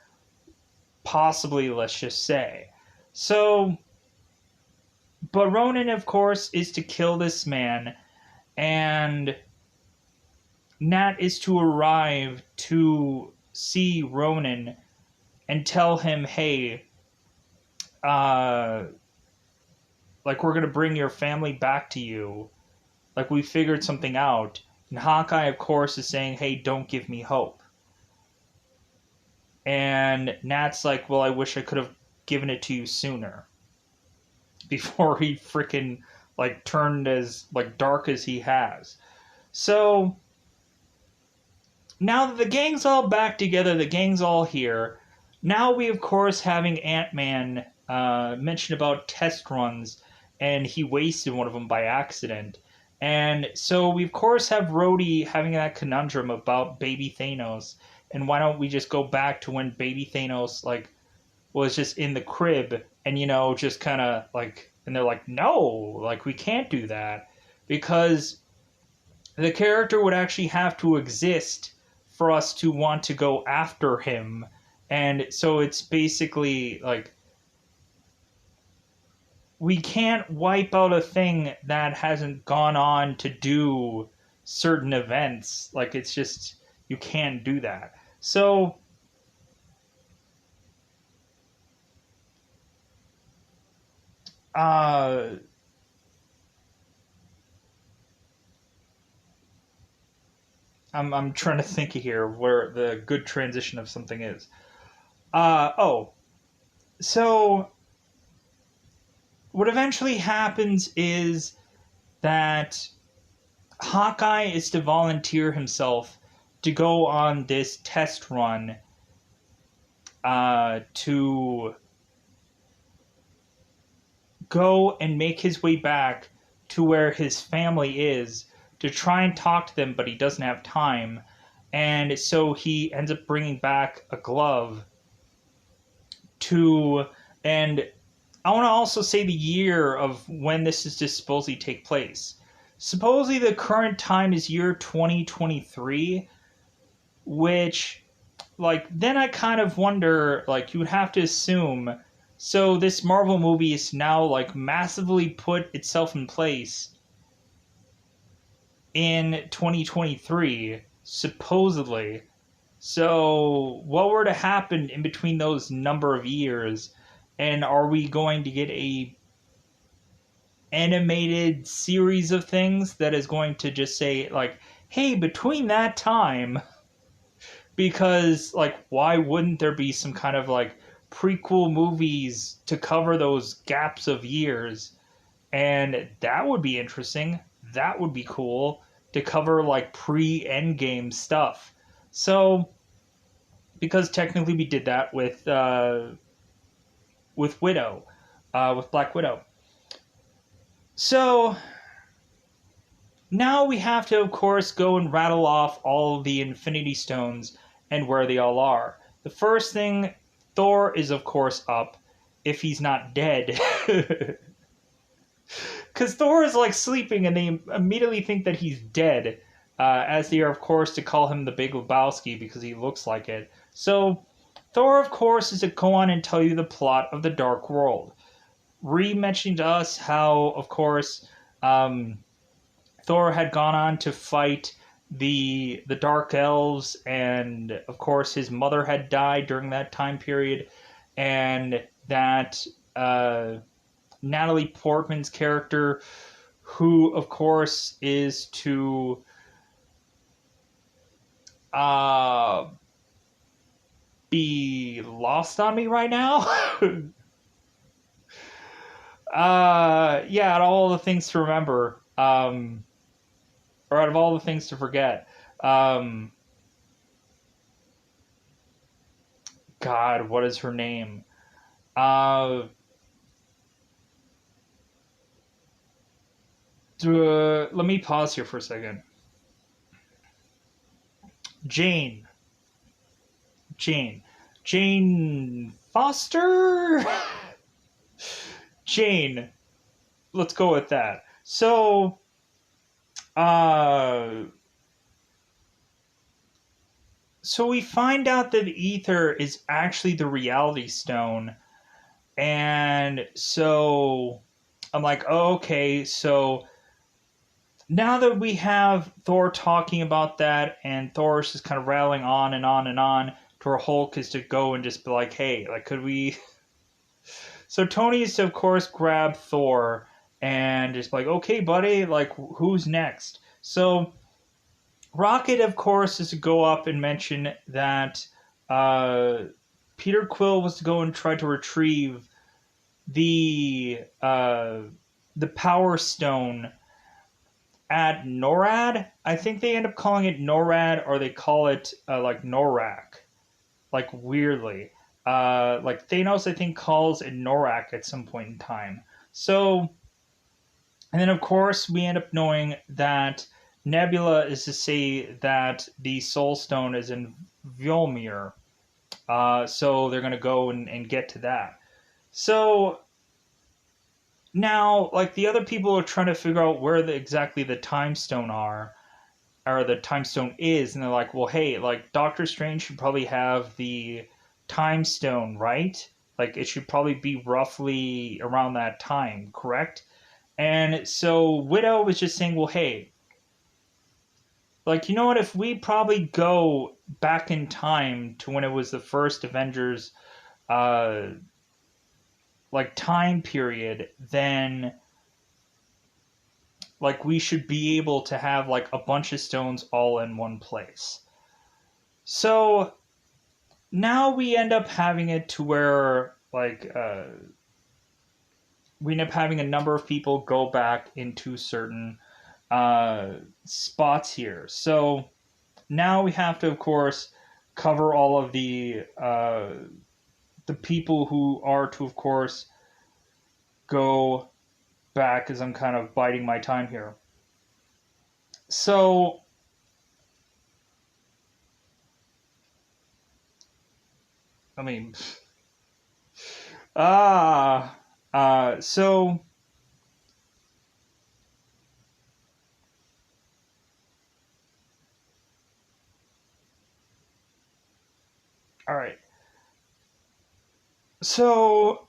A: possibly, let's just say. So, but Ronin, of course, is to kill this man, and Nat is to arrive to see Ronin and tell him, hey, like, we're going to bring your family back to you. Like, we figured something out. And Hawkeye, of course, is saying, hey, don't give me hope. And Nat's like, well, I wish I could have given it to you sooner. Before he freaking, like, turned as, like, dark as he has. So, now that the gang's all back together, the gang's all here, now we, of course, having Ant-Man mention about test runs, and he wasted one of them by accident. And so we, of course, have Rhodey having that conundrum about baby Thanos, and why don't we just go back to when baby Thanos, like, was just in the crib, and, you know, just kind of, like, and they're like, no, like, we can't do that, because the character would actually have to exist for us to want to go after him. And so it's basically like we can't wipe out a thing that hasn't gone on to do certain events. Like, it's just, you can't do that. So I'm trying to think here where the good transition of something is. Oh, so what eventually happens is that Hawkeye is to volunteer himself to go on this test run to go and make his way back to where his family is to try and talk to them, but he doesn't have time. And so he ends up bringing back a glove to, and I want to also say the year of when this is to supposedly take place. Supposedly the current time is year 2023, which, like, then I kind of wonder, like, you would have to assume, so this Marvel movie is now, like, massively put itself in place in 2023, supposedly. So what were to happen in between those number of years, and are we going to get a animated series of things that is going to just say, like, hey, between that time, because, like, why wouldn't there be some kind of, like, prequel movies to cover those gaps of years? And that would be interesting. That would be cool to cover, like, pre-Endgame stuff. So, because technically we did that with Widow, with Black Widow. So now we have to, of course, go and rattle off all the Infinity Stones and where they all are. The first thing, Thor is, of course, up, if he's not dead. Because Thor is, like, sleeping, and they immediately think that he's dead, as they are, of course, to call him the Big Lebowski, because he looks like it. So Thor, of course, is to go on and tell you the plot of the Dark World. Re-mentioning to us how, of course, Thor had gone on to fight the Dark Elves, and, of course, his mother had died during that time period, and that Natalie Portman's character, who, of course, is to be lost on me right now. Yeah, out of all the things to remember, or out of all the things to forget, God, what is her name? Let me pause here for a second. Jane Foster? Jane. Let's go with that. So, so we find out that Ether is actually the Reality Stone. And so I'm like, oh, okay, so now that we have Thor talking about that, and Thor is just kind of rattling on and on and on, to our Hulk is to go and just be like, hey, like, could we... So Tony is to, of course, grab Thor and just be like, okay, buddy, like, who's next? So Rocket, of course, is to go up and mention that Peter Quill was to go and try to retrieve the Power Stone at NORAD. I think they end up calling it NORAD, or they call it like NORAC, like, weirdly. Like, Thanos, I think, calls it NORAC at some point in time. So, and then, of course, we end up knowing that Nebula is to say that the Soul Stone is in Mjolnir. So they're going to go and get to that. So now, like, the other people are trying to figure out where exactly the Time Stone are. or the time stone is, and they're like, well, hey, like Doctor Strange should probably have the time stone, right? Like it should probably be roughly around that time, correct? And so Widow was just saying, well, hey, like, you know what? If we probably go back in time to when it was the first Avengers, uh, like time period, then like we should be able to have like a bunch of stones all in one place. So now we end up having it to where like we end up having a number of people go back into certain spots here. So now we have to, of course, cover all of the people who are to, of course, go back. As I'm kind of biding my time here. So I mean, ah, so all right. So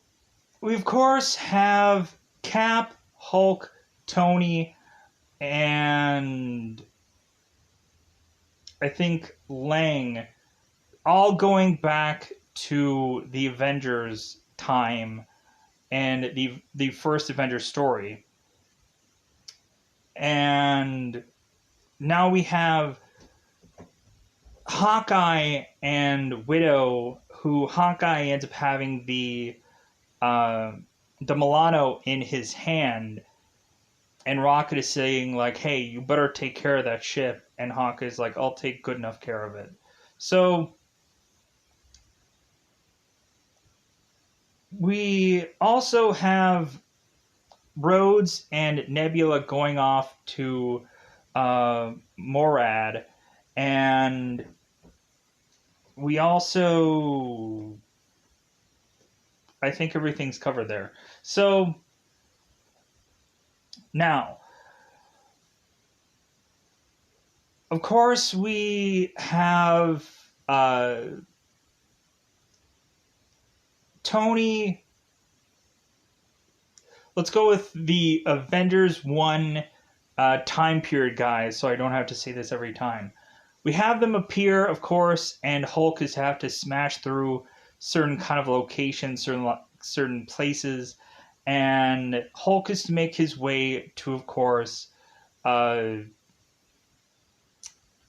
A: we of course have Cap, Hulk, Tony, and I think Lang all going back to the Avengers time and the first Avengers story. And now we have Hawkeye and Widow, who Hawkeye ends up having the Milano in his hand, and Rocket is saying like, "Hey, you better take care of that ship," and Hawkeye's like, "I'll take good enough care of it." So we also have Rhodes and Nebula going off to Morad, and we also, I think everything's covered there. So now, of course, we have Tony. Let's go with the Avengers 1 time period, guys, so I don't have to say this every time. We have them appear, of course, and Hulk is have to smash through certain kind of locations, certain places, and Hulk is to make his way to, of course, uh,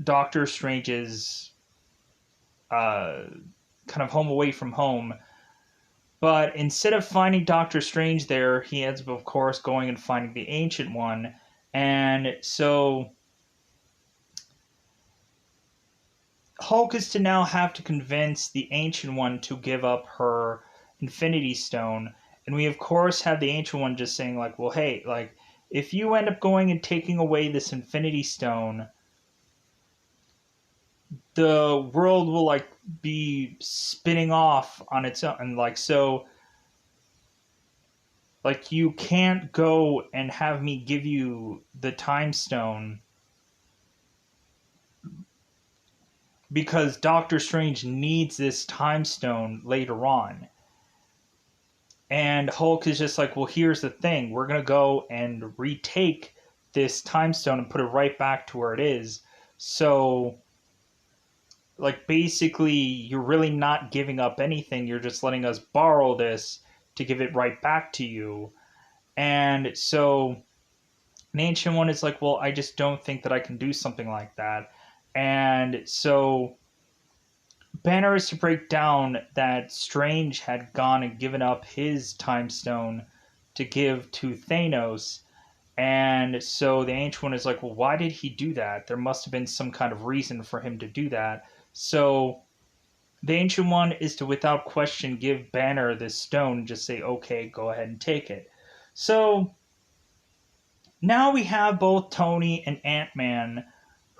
A: Doctor Strange's kind of home away from home. But instead of finding Doctor Strange there, he ends up, of course, going and finding the Ancient One. And so Hulk is to now have to convince the Ancient One to give up her Infinity Stone. And we, of course, have the Ancient One just saying, like, well, hey, like, if you end up going and taking away this Infinity Stone, the world will, like, be spinning off on its own. And, like, so, like, you can't go and have me give you the Time Stone because Doctor Strange needs this time stone later on. And Hulk is just like, well, here's the thing. We're going to go and retake this time stone and put it right back to where it is. So, like, basically, you're really not giving up anything. You're just letting us borrow this to give it right back to you. And so, an Ancient One is like, well, I just don't think that I can do something like that. And so Banner is to break down that Strange had gone and given up his time stone to give to Thanos. And so the Ancient One is like, well, why did he do that? There must have been some kind of reason for him to do that. So the Ancient One is to, without question, give Banner this stone and just say, okay, go ahead and take it. So now we have both Tony and Ant-Man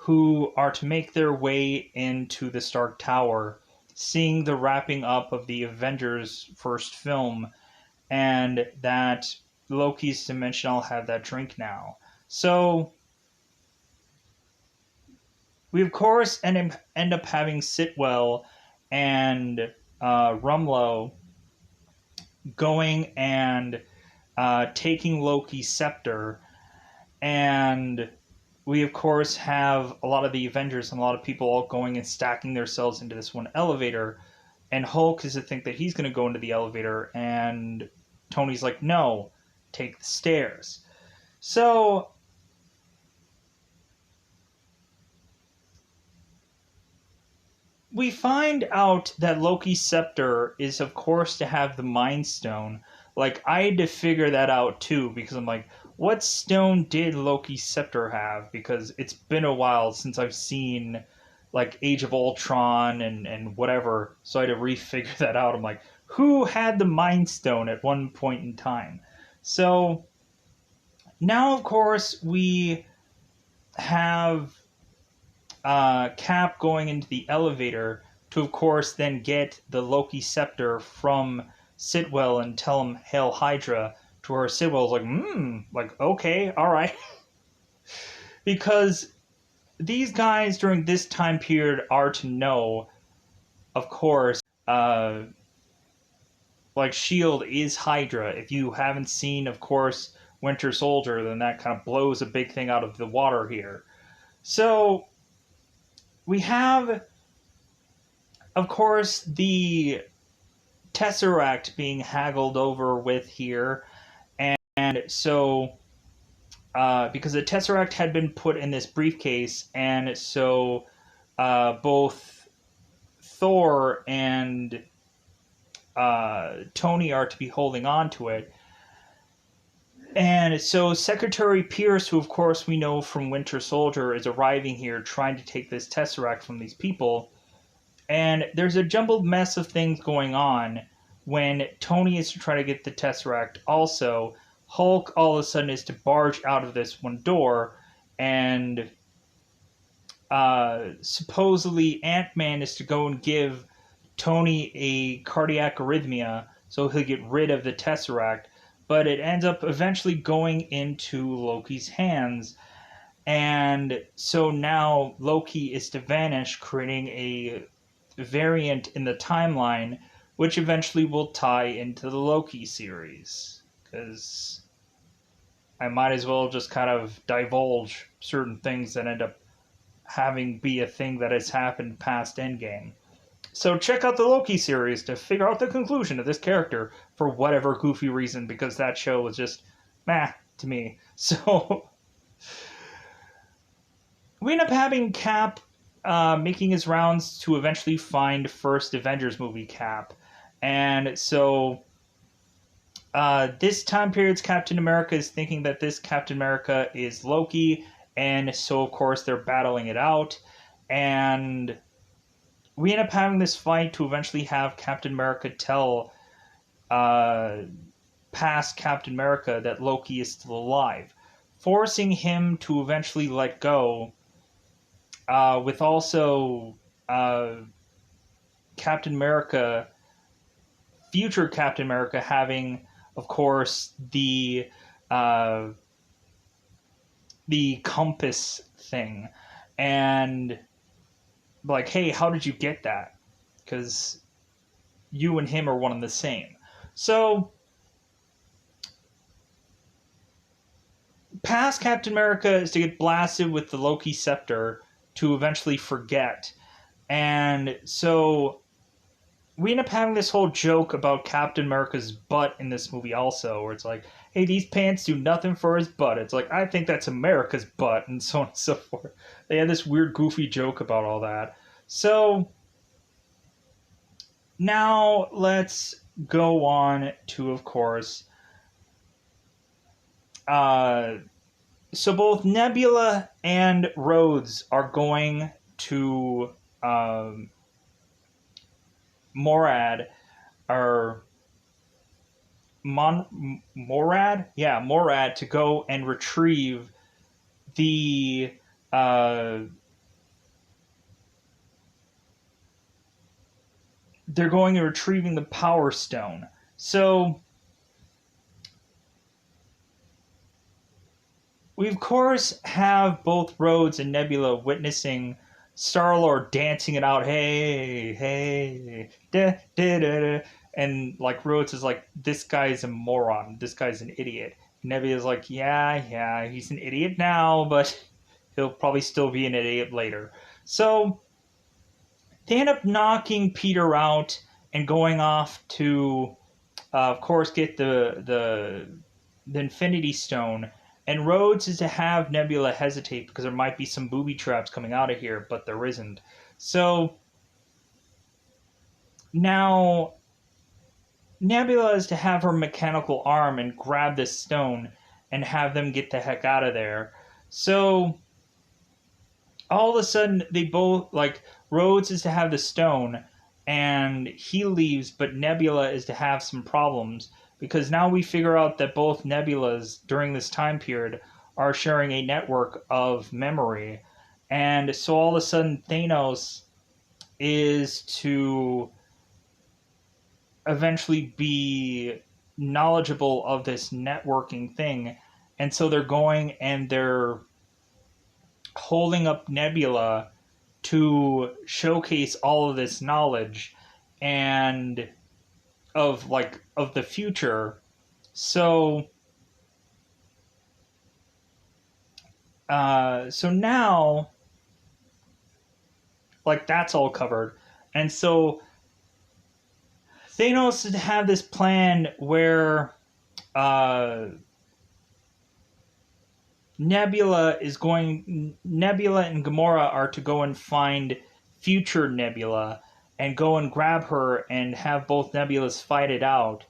A: who are to make their way into the Stark Tower, seeing the wrapping up of the Avengers first film, and that Loki's dimension, I'll have that drink now. So we of course end up having Sitwell and Rumlow going and taking Loki's scepter, and we of course have a lot of the Avengers and a lot of people all going and stacking themselves into this one elevator, and Hulk is to think that he's going to go into the elevator, and Tony's like, no, take the stairs. So we find out that Loki's scepter is, of course, to have the Mind Stone. Like, I had to figure that out too, because I'm like, what stone did Loki's scepter have? Because it's been a while since I've seen, like, Age of Ultron and whatever, so I had to refigure that out. I'm like, who had the Mind Stone at one point in time? So, now, of course, we have Cap going into the elevator to, of course, then get the Loki scepter from Sitwell and tell him Hail Hydra. To where Sitwell's like, okay, all right. Because these guys during this time period are to know, of course, like Shield is Hydra. If you haven't seen, of course, Winter Soldier, then that kind of blows a big thing out of the water here. So we have, of course, the Tesseract being haggled over with here. And so, because the Tesseract had been put in this briefcase, and so both Thor and Tony are to be holding on to it. And so Secretary Pierce, who of course we know from Winter Soldier, is arriving here trying to take this Tesseract from these people. And there's a jumbled mess of things going on when Tony is to try to get the Tesseract also. Hulk all of a sudden is to barge out of this one door, and supposedly Ant-Man is to go and give Tony a cardiac arrhythmia so he'll get rid of the Tesseract, but it ends up eventually going into Loki's hands, and so now Loki is to vanish, creating a variant in the timeline, which eventually will tie into the Loki series, because I might as well just kind of divulge certain things that end up having be a thing that has happened past Endgame. So check out the Loki series to figure out the conclusion of this character for whatever goofy reason, because that show was just meh to me. So we end up having Cap making his rounds to eventually find first Avengers movie Cap. And so this time period's Captain America is thinking that this Captain America is Loki, and so of course they're battling it out, and we end up having this fight to eventually have Captain America tell past Captain America that Loki is still alive, forcing him to eventually let go, with also Captain America, future Captain America, having, of course, the compass thing, and like, hey, how did you get that? Because you and him are one and the same. So, past Captain America is to get blasted with the Loki scepter to eventually forget. And so we end up having this whole joke about Captain America's butt in this movie also, where it's like, hey, these pants do nothing for his butt. It's like, I think that's America's butt, and so on and so forth. They had this weird, goofy joke about all that. So now let's go on to, of course, so both Nebula and Rhodes are going to Morad, or Morad? Yeah, Morad, to go and retrieve the they're going and retrieving the Power Stone. So we of course have both Rhodes and Nebula witnessing Star-Lord dancing it out, hey, hey, da, da, da, da. And like Rhodes is like, this guy's a moron, this guy's an idiot. Nebula's like, yeah, he's an idiot now, but he'll probably still be an idiot later. So they end up knocking Peter out and going off to, of course, get the Infinity Stone. And Rhodes is to have Nebula hesitate because there might be some booby traps coming out of here, but there isn't. So now Nebula is to have her mechanical arm and grab this stone and have them get the heck out of there. So all of a sudden, they both, like, Rhodes is to have the stone and he leaves, but Nebula is to have some problems because now we figure out that both Nebulas during this time period are sharing a network of memory. And so all of a sudden, Thanos is to eventually be knowledgeable of this networking thing. And so they're going and they're holding up Nebula to showcase all of this knowledge and of the future. So so now like that's all covered. And so Thanos had this plan where Nebula and Gamora are to go and find future Nebula and go and grab her and have both Nebulas fight it out,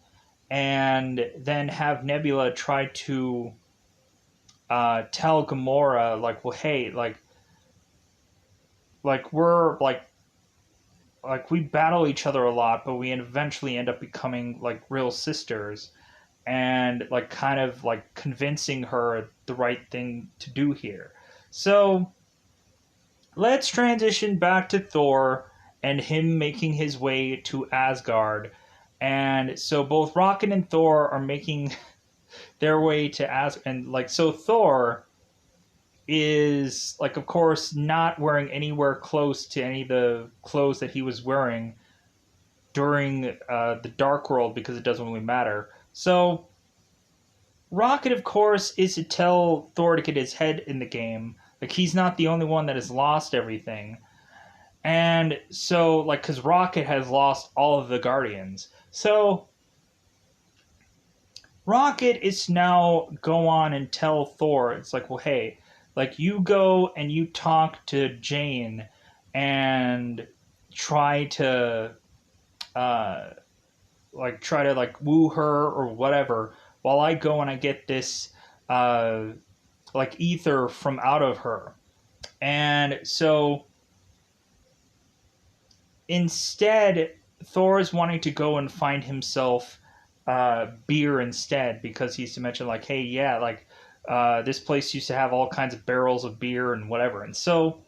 A: and then have Nebula try to tell Gamora like, well, hey, we're like we battle each other a lot, but we eventually end up becoming like real sisters, and like kind of like convincing her the right thing to do here. So let's transition back to Thor and him making his way to Asgard. And so both Rocket and Thor are making their way to Asgard, and like so Thor is like of course not wearing anywhere close to any of the clothes that he was wearing during the Dark World because it doesn't really matter. So Rocket, of course, is to tell Thor to get his head in the game. Like, he's not the only one that has lost everything. And so, like, because Rocket has lost all of the Guardians. So Rocket is to now go on and tell Thor, it's like, well, hey, like, you go and you talk to Jane and try to woo her or whatever, while I go and I get this like ether from out of her. And so instead, Thor is wanting to go and find himself beer instead, because he's to mention like, hey, yeah, like this place used to have all kinds of barrels of beer and whatever. And so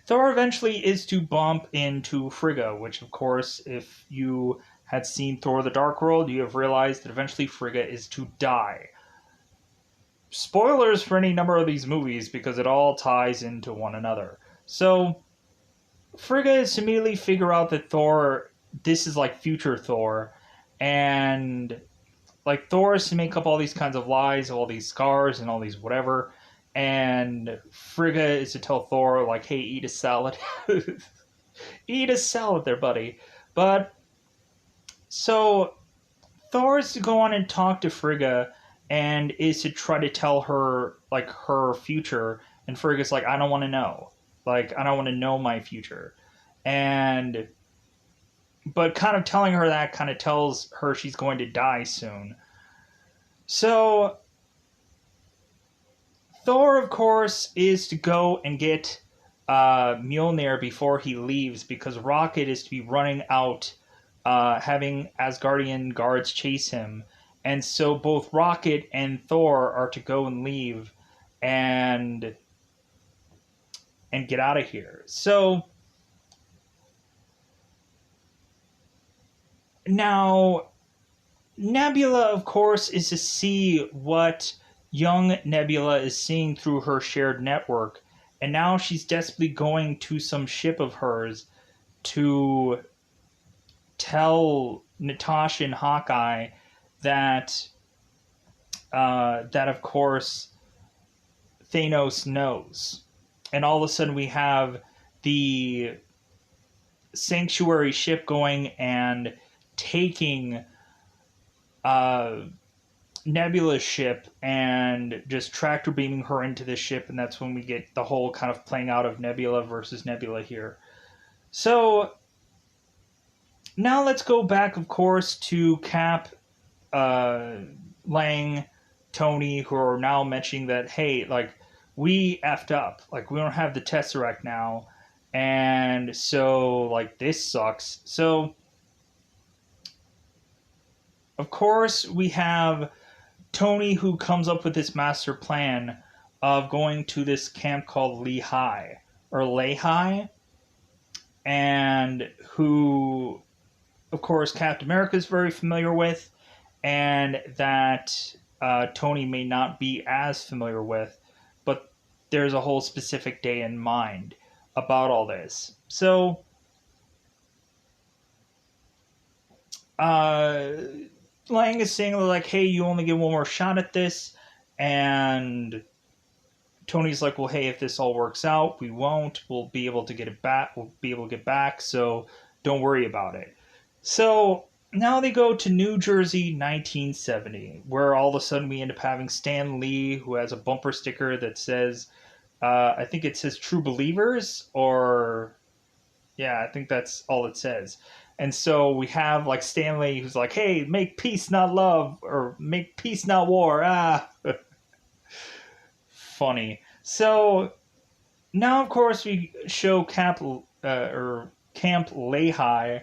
A: Thor eventually is to bump into Frigga, which of course, if you had seen Thor the Dark World, you have realized that eventually Frigga is to die. Spoilers for any number of these movies because it all ties into one another. So Frigga is to immediately figure out that Thor, this is like future Thor, and like Thor is to make up all these kinds of lies, all these scars and all these whatever, and Frigga is to tell Thor like, hey, eat a salad. Eat a salad there, buddy. But so Thor is to go on and talk to Frigga and is to try to tell her like her future, and Frigga's like, I don't want to know. Like, I don't want to know my future. And but kind of telling her that kind of tells her she's going to die soon. So Thor, of course, is to go and get Mjolnir before he leaves, because Rocket is to be running out, having Asgardian guards chase him. And so both Rocket and Thor are to go and leave and get out of here. So now Nebula, of course, is to see what young Nebula is seeing through her shared network. and now she's desperately going to some ship of hers to tell Natasha and Hawkeye that that of course Thanos knows. And all of a sudden we have the sanctuary ship going and taking Nebula's ship and just tractor beaming her into the ship, and that's when we get the whole kind of playing out of Nebula versus Nebula here. So now let's go back, of course, to Cap, Lang, Tony, who are now mentioning that, hey, like, we effed up. Like, we don't have the Tesseract now. And so, like, this sucks. So, of course, we have Tony who comes up with this master plan of going to this camp called Lehigh, or Lehigh, and who, of course, Captain America is very familiar with, and that Tony may not be as familiar with, but there's a whole specific day in mind about all this. So, Lang is saying, like, hey, you only get one more shot at this, and Tony's like, well, hey, if this all works out, we won't. We'll be able to get it back. We'll be able to get back, so don't worry about it. So now they go to New Jersey, 1970, where all of a sudden we end up having Stan Lee, who has a bumper sticker that says, I think it says True Believers, or yeah, I think that's all it says. And so we have like Stan Lee, who's like, hey, make peace, not love, or make peace, not war. Ah. Funny. So now, of course, we show or Camp Lehigh.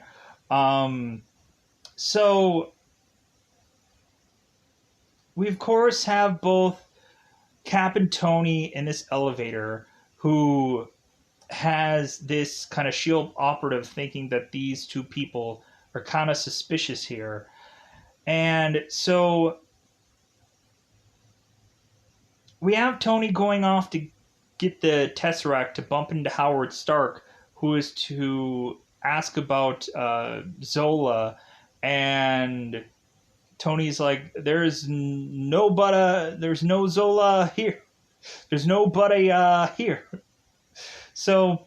A: So we, of course, have both Cap and Tony in this elevator who has this kind of SHIELD operative thinking that these two people are kind of suspicious here. And so we have Tony going off to get the Tesseract to bump into Howard Stark, who is to ask about Zola, and Tony's like, there's no Zola here. There's nobody here. So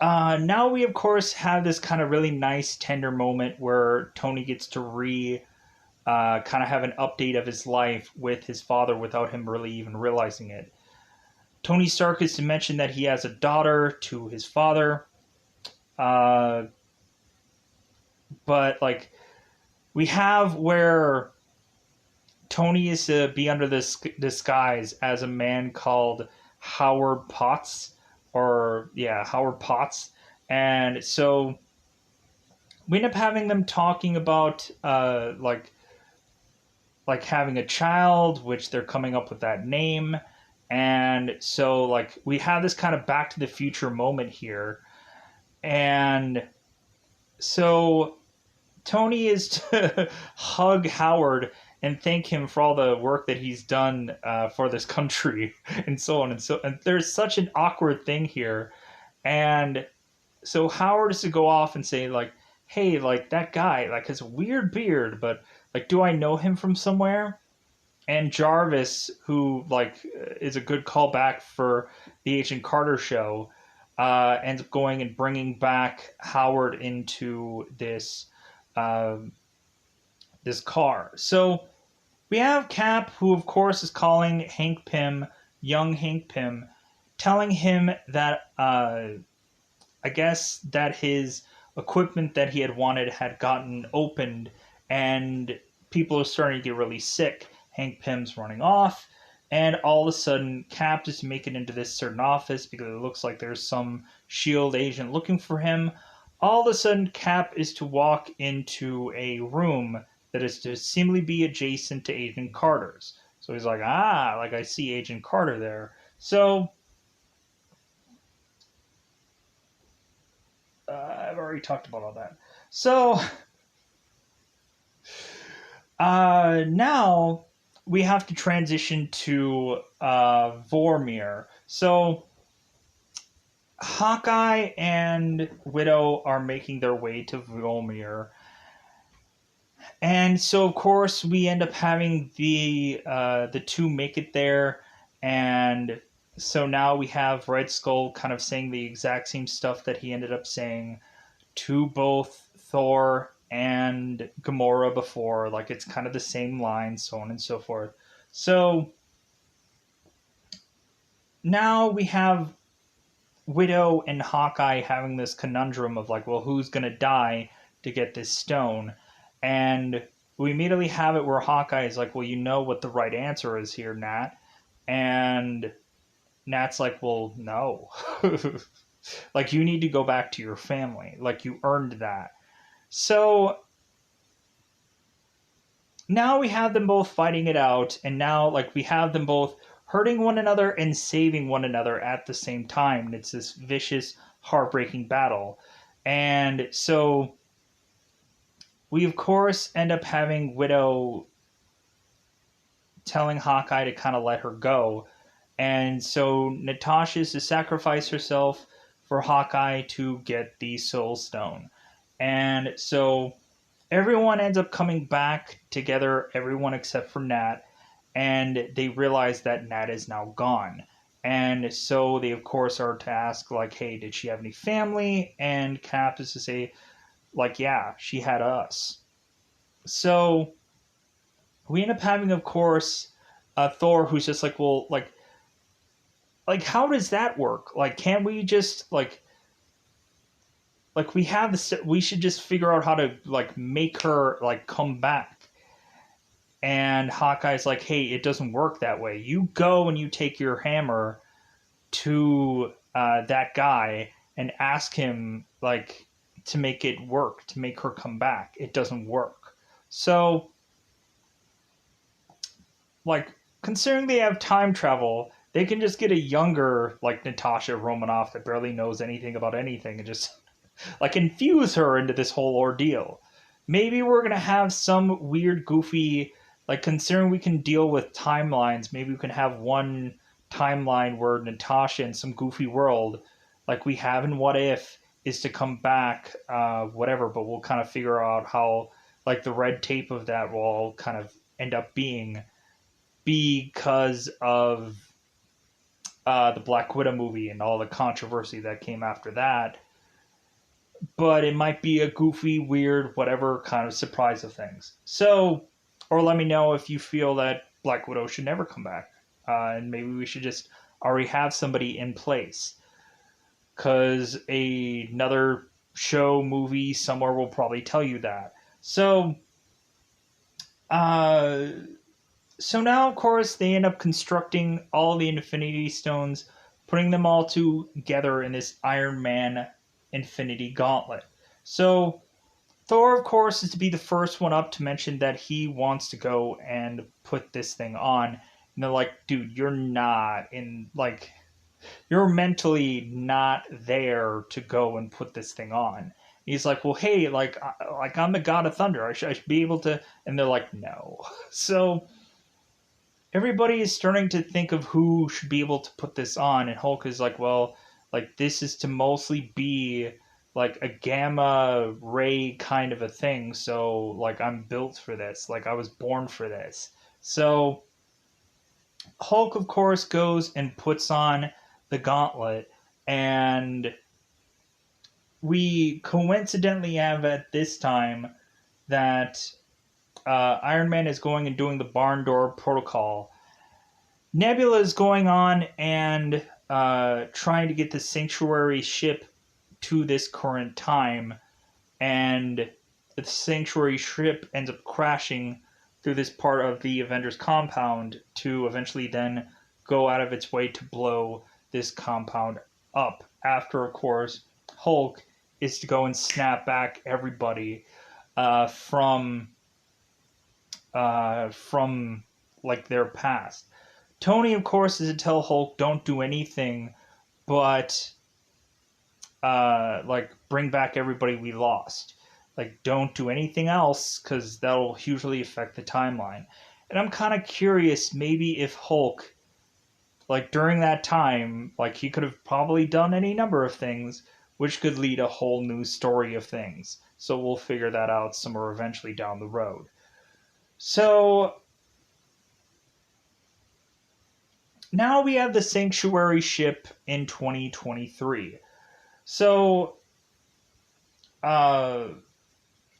A: now we, of course, have this kind of really nice, tender moment where Tony gets to kind of have an update of his life with his father without him really even realizing it. Tony Stark is to mention that he has a daughter to his father. But, like, we have where Tony is to be under this disguise as a man called Howard Potts. Howard Potts. And so we end up having them talking about, like having a child, which they're coming up with that name. And so, like, we have this kind of Back to the Future moment here. And so Tony is to hug Howard and thank him for all the work that he's done for this country, and so on. And there's such an awkward thing here. And so Howard is to go off and say, like, hey, like, that guy, like, has a weird beard, but, like, do I know him from somewhere? And Jarvis, who, like, is a good callback for the Agent Carter show, ends up going and bringing back Howard into this this car. So we have Cap, who, of course, is calling Hank Pym, young Hank Pym, telling him that I guess that his equipment that he had wanted had gotten opened, and people are starting to get really sick. Hank Pym's running off, and all of a sudden Cap is making it into this certain office because it looks like there's some SHIELD agent looking for him. All of a sudden Cap is to walk into a room that is to seemingly be adjacent to Agent Carter's. So he's like, like, I see Agent Carter there. So I've already talked about all that. So now we have to transition to Vormir. So Hawkeye and Widow are making their way to Vormir. And so, of course, we end up having the two make it there, and so now we have Red Skull kind of saying the exact same stuff that he ended up saying to both Thor and Gamora before. Like, it's kind of the same line, so on and so forth. So now we have Widow and Hawkeye having this conundrum of like, well, who's gonna die to get this stone? And we immediately have it where Hawkeye is like, well, you know what the right answer is here, Nat. And Nat's like, well, no. Like, you need to go back to your family. Like, you earned that. So now we have them both fighting it out, and now, like, we have them both hurting one another and saving one another at the same time. And it's this vicious, heartbreaking battle. And so we, of course, end up having Widow telling Hawkeye to kind of let her go. And so Natasha's to sacrifice herself for Hawkeye to get the Soul Stone. And so everyone ends up coming back together, everyone except for Nat, and they realize that Nat is now gone. And so they, of course, are to ask, like, hey, did she have any family? And Cap is to say, like, yeah, she had us. So we end up having, of course, Thor, who's just like, well, like how does that work? Like, can't we just like we have this? We should just figure out how to like make her like come back. And Hawkeye's like, hey, it doesn't work that way. You go and you take your hammer to that guy and ask him like to make it work, to make her come back. It doesn't work. So, like, considering they have time travel, they can just get a younger, like, Natasha Romanoff that barely knows anything about anything and just, like, infuse her into this whole ordeal. Maybe we're going to have some weird, goofy, like, considering we can deal with timelines, maybe we can have one timeline where Natasha in some goofy world, like we have in What If, is to come back, whatever, but we'll kind of figure out how, like, the red tape of that will all kind of end up being because of the Black Widow movie and all the controversy that came after that. But it might be a goofy, weird, whatever kind of surprise of things. So, or let me know if you feel that Black Widow should never come back. And maybe we should just already have somebody in place. Because another show, movie, somewhere will probably tell you that. So, so now, of course, they end up constructing all the Infinity Stones, putting them all together in this Iron Man Infinity Gauntlet. So Thor, of course, is to be the first one up to mention that he wants to go and put this thing on. And they're like, dude, you're not in, like, you're mentally not there to go and put this thing on. He's like, well, hey, like I'm the god of thunder. I should be able to. And they're like, no. So everybody is starting to think of who should be able to put this on. And Hulk is like, well, like, this is to mostly be like a gamma ray kind of a thing. So, like, I'm built for this. Like, I was born for this. So Hulk, of course, goes and puts on the gauntlet, and we coincidentally have at this time that Iron Man is going and doing the barn door protocol. Nebula is going on and trying to get the Sanctuary ship to this current time, and the Sanctuary ship ends up crashing through this part of the Avengers compound to eventually then go out of its way to blow this compound up. After, of course, Hulk is to go and snap back everybody from like their past. Tony, of course, is to tell Hulk, don't do anything but like bring back everybody we lost. Like, don't do anything else because that'll hugely affect the timeline. And I'm kind of curious, maybe if Hulk, like during that time, like he could have probably done any number of things, which could lead a whole new story of things. So we'll figure that out somewhere eventually down the road. So now we have the Sanctuary ship in 2023. So, uh,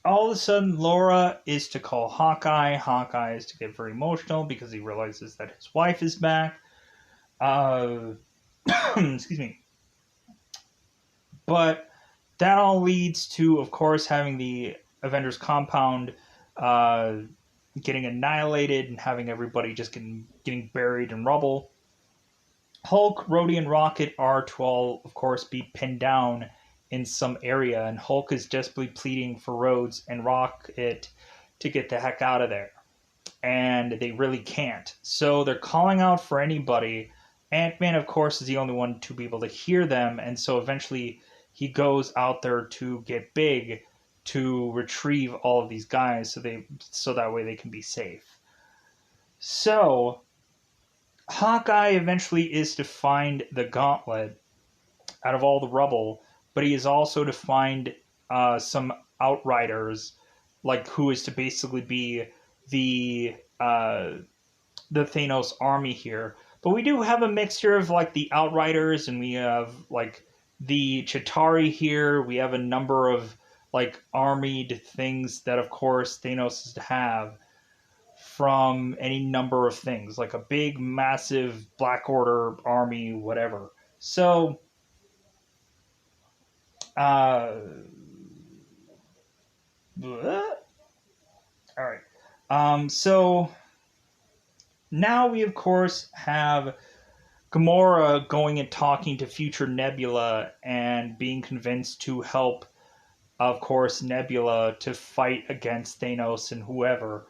A: all of a sudden, Laura is to call Hawkeye. Hawkeye is to get very emotional because he realizes that his wife is back. Uh, excuse me. But that all leads to, of course, having the Avengers compound uh, getting annihilated and having everybody just getting buried in rubble. Hulk, Rhodey, and Rocket are to all, of course, be pinned down in some area, and Hulk is desperately pleading for Rhodes and Rocket to get the heck out of there. And they really can't. So they're calling out for anybody. Ant-Man, of course, is the only one to be able to hear them, and so eventually he goes out there to get big to retrieve all of these guys so that way they can be safe. So Hawkeye eventually is to find the Gauntlet out of all the rubble, but he is also to find some outriders, like who is to basically be the uh, the Thanos army here. But we do have a mixture of like the outriders, and we have like the Chitauri here. We have a number of like armied things that, of course, Thanos is to have from any number of things, like a big, massive Black Order army, whatever. So, uh, all right. So now we, of course, have Gamora going and talking to future Nebula and being convinced to help, of course, Nebula to fight against Thanos and whoever.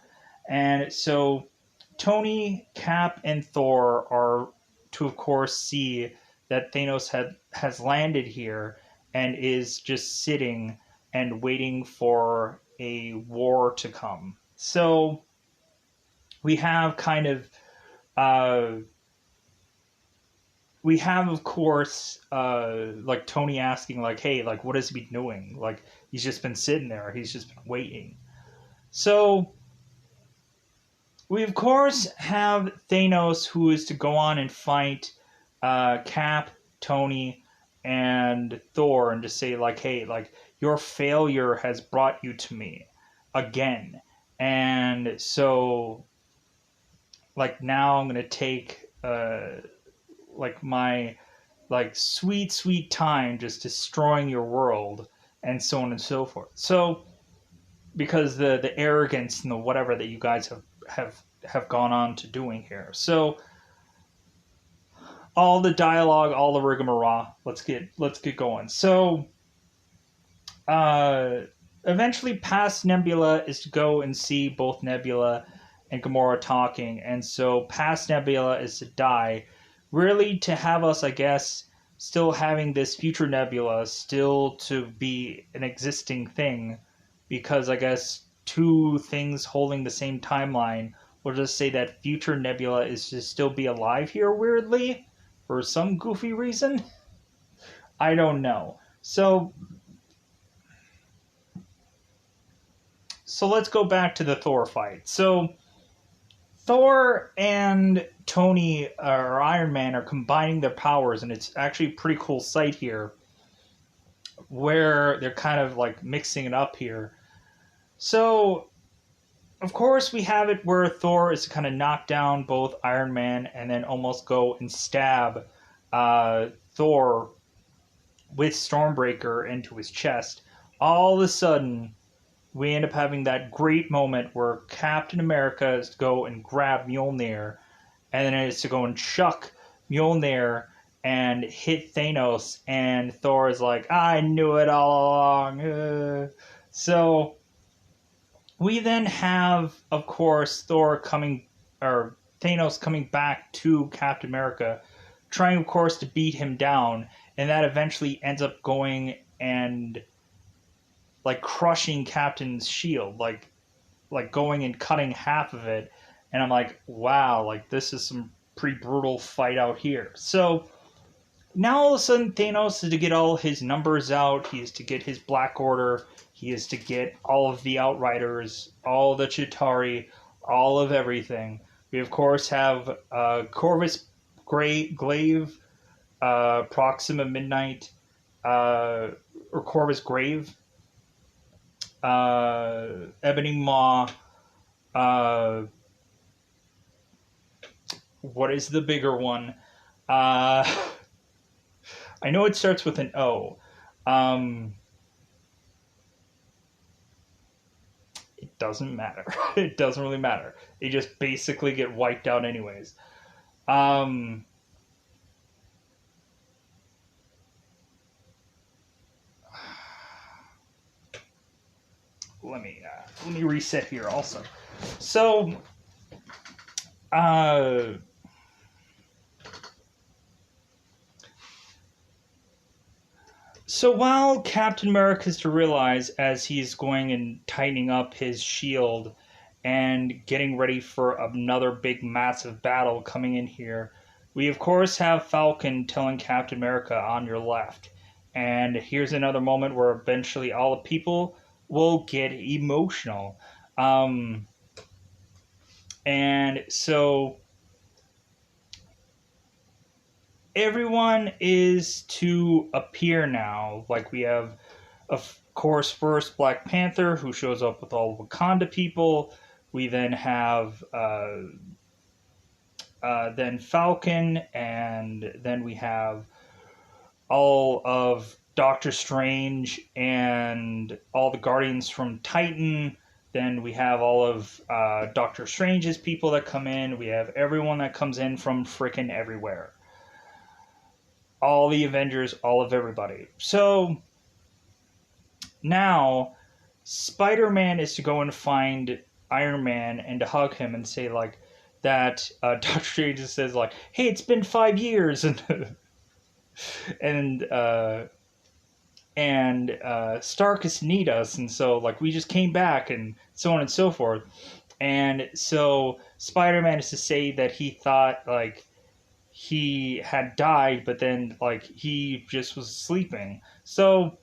A: And so Tony, Cap, and Thor are to, of course, see that Thanos has landed here and is just sitting and waiting for a war to come. So we have kind of uh, we have, of course, like Tony asking, like, "Hey, like, what has he been doing? Like, he's just been sitting there. He's just been waiting." So we, of course, have Thanos, who is to go on and fight Cap, Tony, and Thor, and to say, like, "Hey, like, your failure has brought you to me again, and so, like, now I'm gonna take." Like my like sweet sweet time just destroying your world and so on and so forth. So because the arrogance and the whatever that you guys have gone on to doing here. So all the dialogue, all the rigmarole, let's get going. So uh eventually past Nebula is to go and see both Nebula and Gamora talking, and so past Nebula is to die, really to have us, I guess, still having this future Nebula still to be an existing thing, because I guess two things holding the same timeline will just say that future Nebula is to still be alive here weirdly for some goofy reason. I don't know. So let's go back to the Thor fight. So Thor and Tony or Iron Man are combining their powers, and it's actually a pretty cool sight here where they're kind of like mixing it up here. So, of course, we have it where Thor is to kind of knock down both Iron Man and then almost go and stab Thor with Stormbreaker into his chest. All of a sudden, we end up having that great moment where Captain America is to go and grab Mjolnir, and then it's to go and chuck Mjolnir and hit Thanos, and Thor is like, I knew it all along. So we then have, of course, Thanos coming back to Captain America, trying, of course, to beat him down, and that eventually ends up going and like crushing Captain's shield, like going and cutting half of it, And I'm like, wow, like this is some pretty brutal fight out here. So now all of a sudden Thanos is to get all his numbers out. He is to get his Black Order. He is to get all of the Outriders, all the Chitauri, all of everything. We of course have Corvus Glaive, Proxima Midnight, or Corvus Grave, Ebony Maw. Uh, what is the bigger one? Uh, I know it starts with an O. It doesn't matter. It doesn't really matter. They just basically get wiped out anyways. Um, let me reset here also. So, uh, so while Captain America is to realize as he's going and tightening up his shield and getting ready for another big massive battle coming in here, we of course have Falcon telling Captain America on your left. And here's another moment where eventually all the people will get emotional. Um, and so everyone is to appear now. Like we have, of course, first Black Panther, who shows up with all Wakanda people. We then have then Falcon, and then we have all of Doctor Strange and all the Guardians from Titan. Then we have all of Doctor Strange's people that come in. We have everyone that comes in from frickin' everywhere. All the Avengers, all of everybody. So now Spider-Man is to go and find Iron Man and to hug him and say like that. Doctor Strange just says like, "Hey, it's been 5 years," and Starkus need us, and so like we just came back, and so on and so forth. And so Spider-Man is to say that he thought like he had died, but then like he just was sleeping. So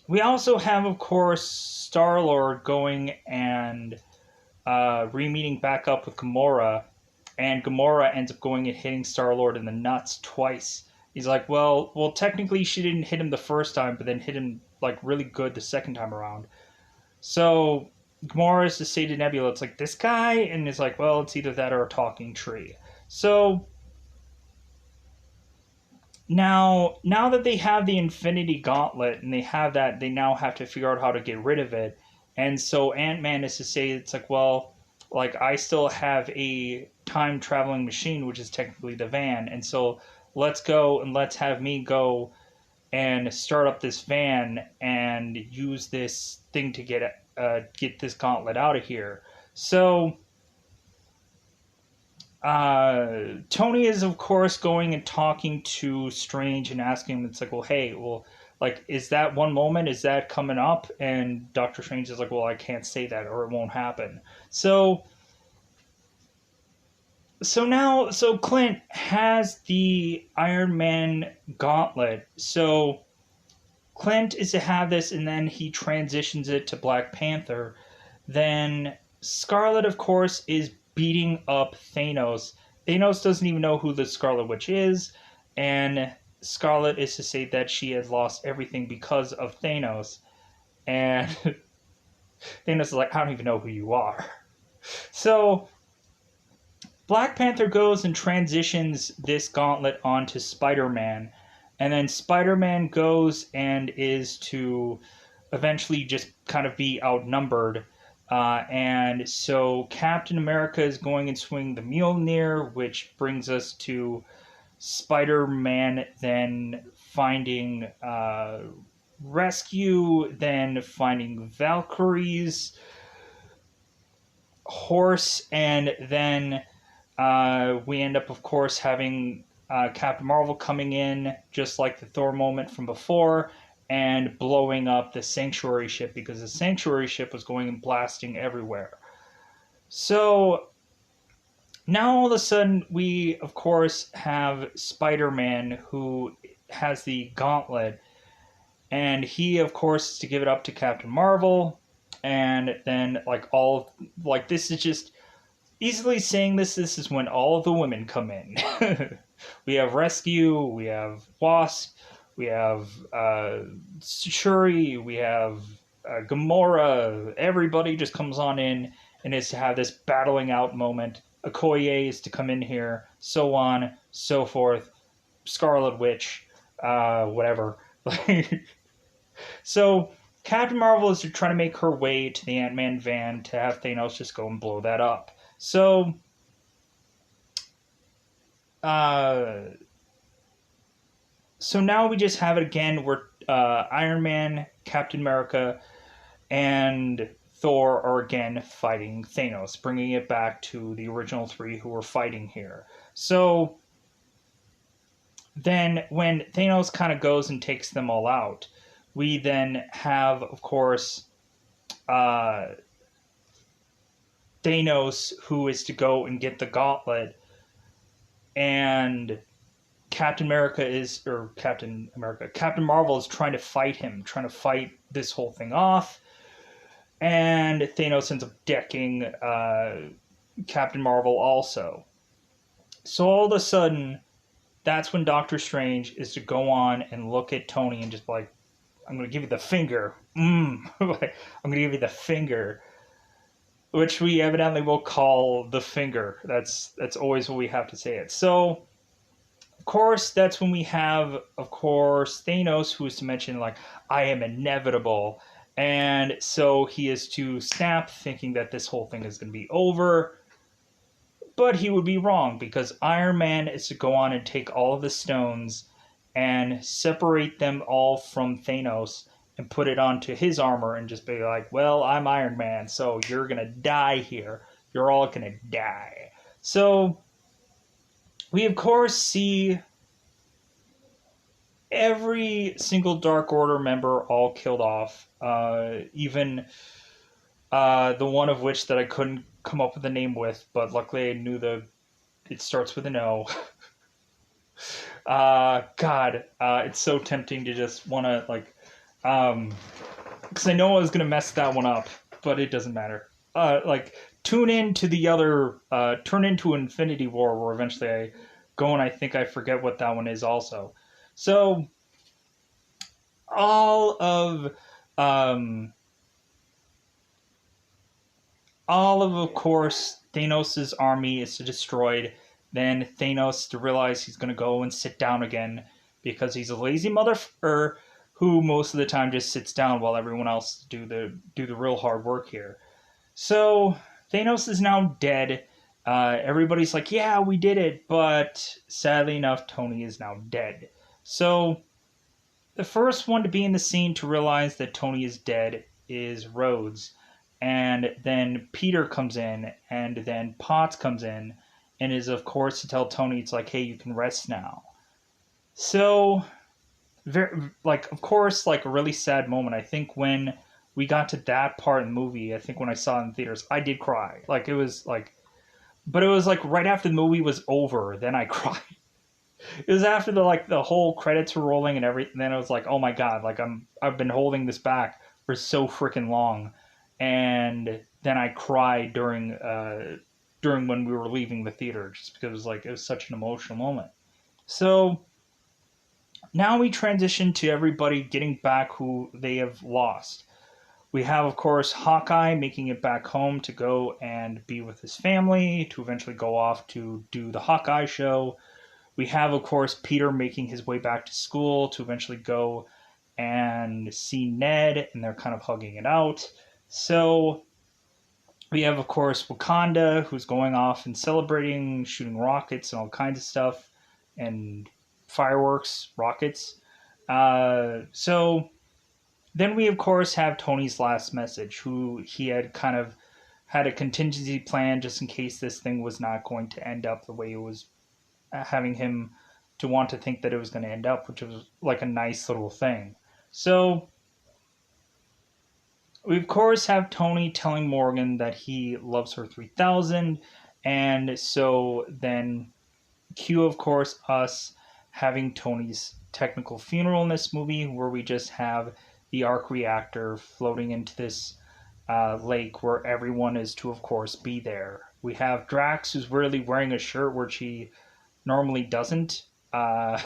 A: we also have, of course, Star-Lord going and re-meeting back up with Gamora, and Gamora ends up going and hitting Star-Lord in the nuts twice. He's like, well, technically she didn't hit him the first time, but then hit him like really good the second time around. So Gamora is to say to Nebula, it's like, this guy? And it's like, well, it's either that or a talking tree. So now that they have the Infinity Gauntlet and they have that, they now have to figure out how to get rid of it. And so Ant-Man is to say, it's like, well, like I still have a time traveling machine, which is technically the van. And so let's go and let's have me go and start up this van and use this thing to get this gauntlet out of here. So Tony is of course going and talking to Strange and asking him, it's like, well, hey, well, like, is that one moment, is that coming up? And Doctor Strange is like, well, I can't say that or it won't happen. So Clint has the Iron Man gauntlet. So Clint is to have this, and then he transitions it to Black Panther. Then Scarlet, of course, is beating up Thanos. Thanos doesn't even know who the Scarlet Witch is, and Scarlet is to say that she has lost everything because of Thanos. And Thanos is like, I don't even know who you are. So Black Panther goes and transitions this gauntlet onto Spider-Man, and then Spider-Man goes and is to eventually just kind of be outnumbered. And so Captain America is going and swinging the Mjolnir, which brings us to Spider-Man then finding rescue, then finding Valkyrie's horse, and then we end up, of course, having Captain Marvel coming in, just like the Thor moment from before, and blowing up the Sanctuary ship, because the Sanctuary ship was going and blasting everywhere. So now all of a sudden we of course have Spider-Man, who has the Gauntlet, and he of course is to give it up to Captain Marvel. And then like this is just easily saying this is when all of the women come in. We have Rescue, we have Wasp, we have Shuri, we have Gamora. Everybody just comes on in and is to have this battling out moment. Okoye is to come in here, so on, so forth. Scarlet Witch, whatever. So Captain Marvel is trying to make her way to the Ant-Man van to have Thanos just go and blow that up. So, uh, so now we just have it again where Iron Man, Captain America, and Thor are again fighting Thanos, bringing it back to the original three who were fighting here. So then when Thanos kind of goes and takes them all out, we then have, of course, Thanos, who is to go and get the gauntlet, and Captain Marvel is trying to fight him, trying to fight this whole thing off, and Thanos ends up decking Captain Marvel also. So all of a sudden, that's when Doctor Strange is to go on and look at Tony and just be like, I'm going to give you the finger. I'm going to give you the finger. Which we evidently will call the finger. That's always what we have to say it. So, of course, that's when we have, of course, Thanos, who is to mention, like, I am inevitable. And so he is to snap, thinking that this whole thing is going to be over. But he would be wrong, because Iron Man is to go on and take all of the stones and separate them all from Thanos and put it onto his armor and just be like, well, I'm Iron Man, so you're going to die here. You're all going to die. So we, of course, see every single Dark Order member all killed off. Even the one of which that I couldn't come up with a name with, but luckily I knew it starts with an O. God, it's so tempting to just want to, like, because I know I was going to mess that one up, but it doesn't matter. Turn into Infinity War, where eventually I go and I think I forget what that one is also. So, all of course, Thanos' army is destroyed. Then Thanos to realize he's going to go and sit down again because he's a lazy motherfucker who most of the time just sits down while everyone else do the real hard work here. So Thanos is now dead. Everybody's like, yeah, we did it. But sadly enough, Tony is now dead. So the first one to be in the scene to realize that Tony is dead is Rhodes. And then Peter comes in, and then Potts comes in, and is, of course, to tell Tony, it's like, hey, you can rest now. So, of course, a really sad moment. I think when we got to that part of the movie, I think when I saw it in theaters, I did cry. But it was right after the movie was over, then I cried. It was after the whole credits were rolling and everything. Then I was like, oh my God, I've been holding this back for so freaking long. And then I cried during when we were leaving the theater, just because it was such an emotional moment. So now we transition to everybody getting back who they have lost. We have, of course, Hawkeye making it back home to go and be with his family, to eventually go off to do the Hawkeye show. We have, of course, Peter making his way back to school to eventually go and see Ned, and they're kind of hugging it out. So we have, of course, Wakanda, who's going off and celebrating, shooting rockets and all kinds of stuff, and fireworks, rockets. So then we, of course, have Tony's last message, who he had kind of had a contingency plan just in case this thing was not going to end up the way it was having him to want to think that it was going to end up, which was like a nice little thing. So We, of course, have Tony telling Morgan that he loves her 3000. And so then, cue, of course, us having Tony's technical funeral in this movie, where we just have the arc reactor floating into this lake where everyone is to, of course, be there. We have Drax, who's really wearing a shirt which he normally doesn't. Uh,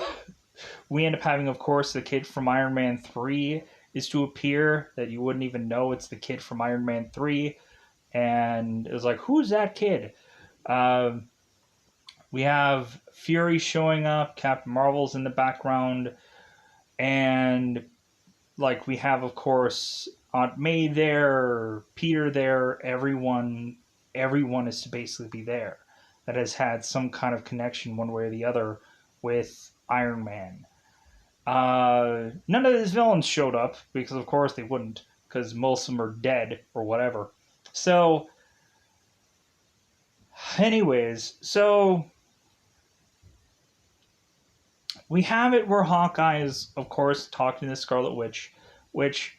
A: we end up having, of course, the kid from Iron Man 3 is to appear that you wouldn't even know it's the kid from Iron Man 3. And it was like, who's that kid? Um, we have Fury showing up, Captain Marvel's in the background, and like we have, of course, Aunt May there, Peter there, everyone is to basically be there that has had some kind of connection one way or the other with Iron Man. None of his villains showed up because, of course, they wouldn't, because most of them are dead or whatever. So, anyways, so we have it where Hawkeye is, of course, talking to the Scarlet Witch, which,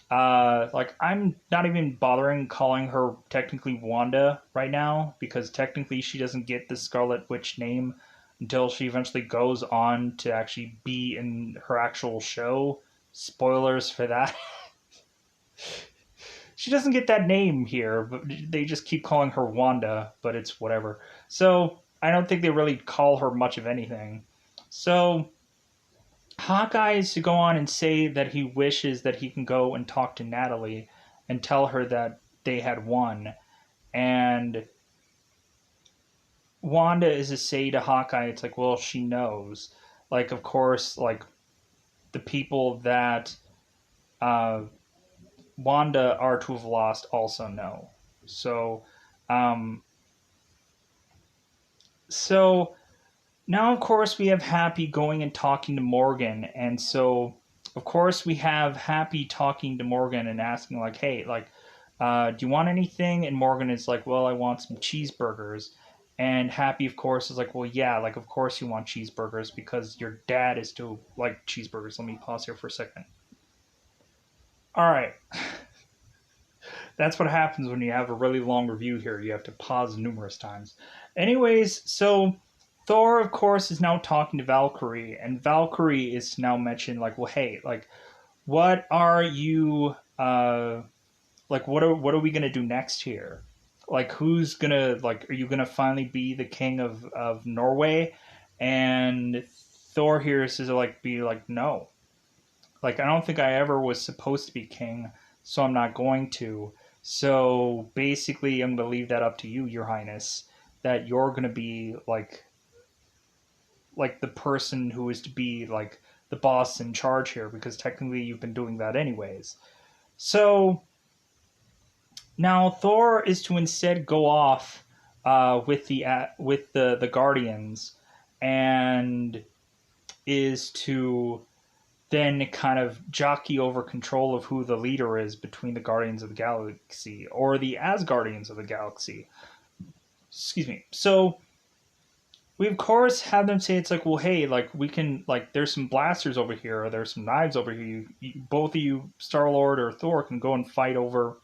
A: like, I'm not even bothering calling her technically Wanda right now because technically she doesn't get the Scarlet Witch name until she eventually goes on to actually be in her actual show. Spoilers for that. She doesn't get that name here, but they just keep calling her Wanda, but it's whatever. So I don't think they really call her much of anything. So Hawkeye is to go on and say that he wishes that he can go and talk to Natalie and tell her that they had won. And Wanda is to say to Hawkeye, it's like, well, she knows. Like, of course, like the people that uh, Wanda are to have lost also know. So, um, so now, of course, we have Happy going and talking to Morgan, and so, of course, we have Happy talking to Morgan and asking, like, hey, like, do you want anything? And Morgan is like, well, I want some cheeseburgers. And Happy, of course, is like, well, yeah, like, of course you want cheeseburgers because your dad is to like cheeseburgers. Let me pause here for a second. All right. That's what happens when you have a really long review here. You have to pause numerous times. Anyways, so Thor, of course, is now talking to Valkyrie, and Valkyrie is now mentioned like, well, hey, like, what are you, like, what are we gonna do next here? Like, who's gonna like? Are you gonna finally be the king of Norway? And Thor here says like, be like, no, like I don't think I ever was supposed to be king, so I'm not going to. So basically, I'm going to leave that up to you, Your Highness, that you're going to be like the person who is to be like the boss in charge here, because technically you've been doing that anyways. So now Thor is to instead go off with the Guardians, and is to then kind of jockey over control of who the leader is between the Guardians of the Galaxy or the Asgardians of the Galaxy. Excuse me. So we of course have them say it's like, well, hey, like we can like there's some blasters over here or there's some knives over here. Both of you, Star Lord or Thor, can go and fight over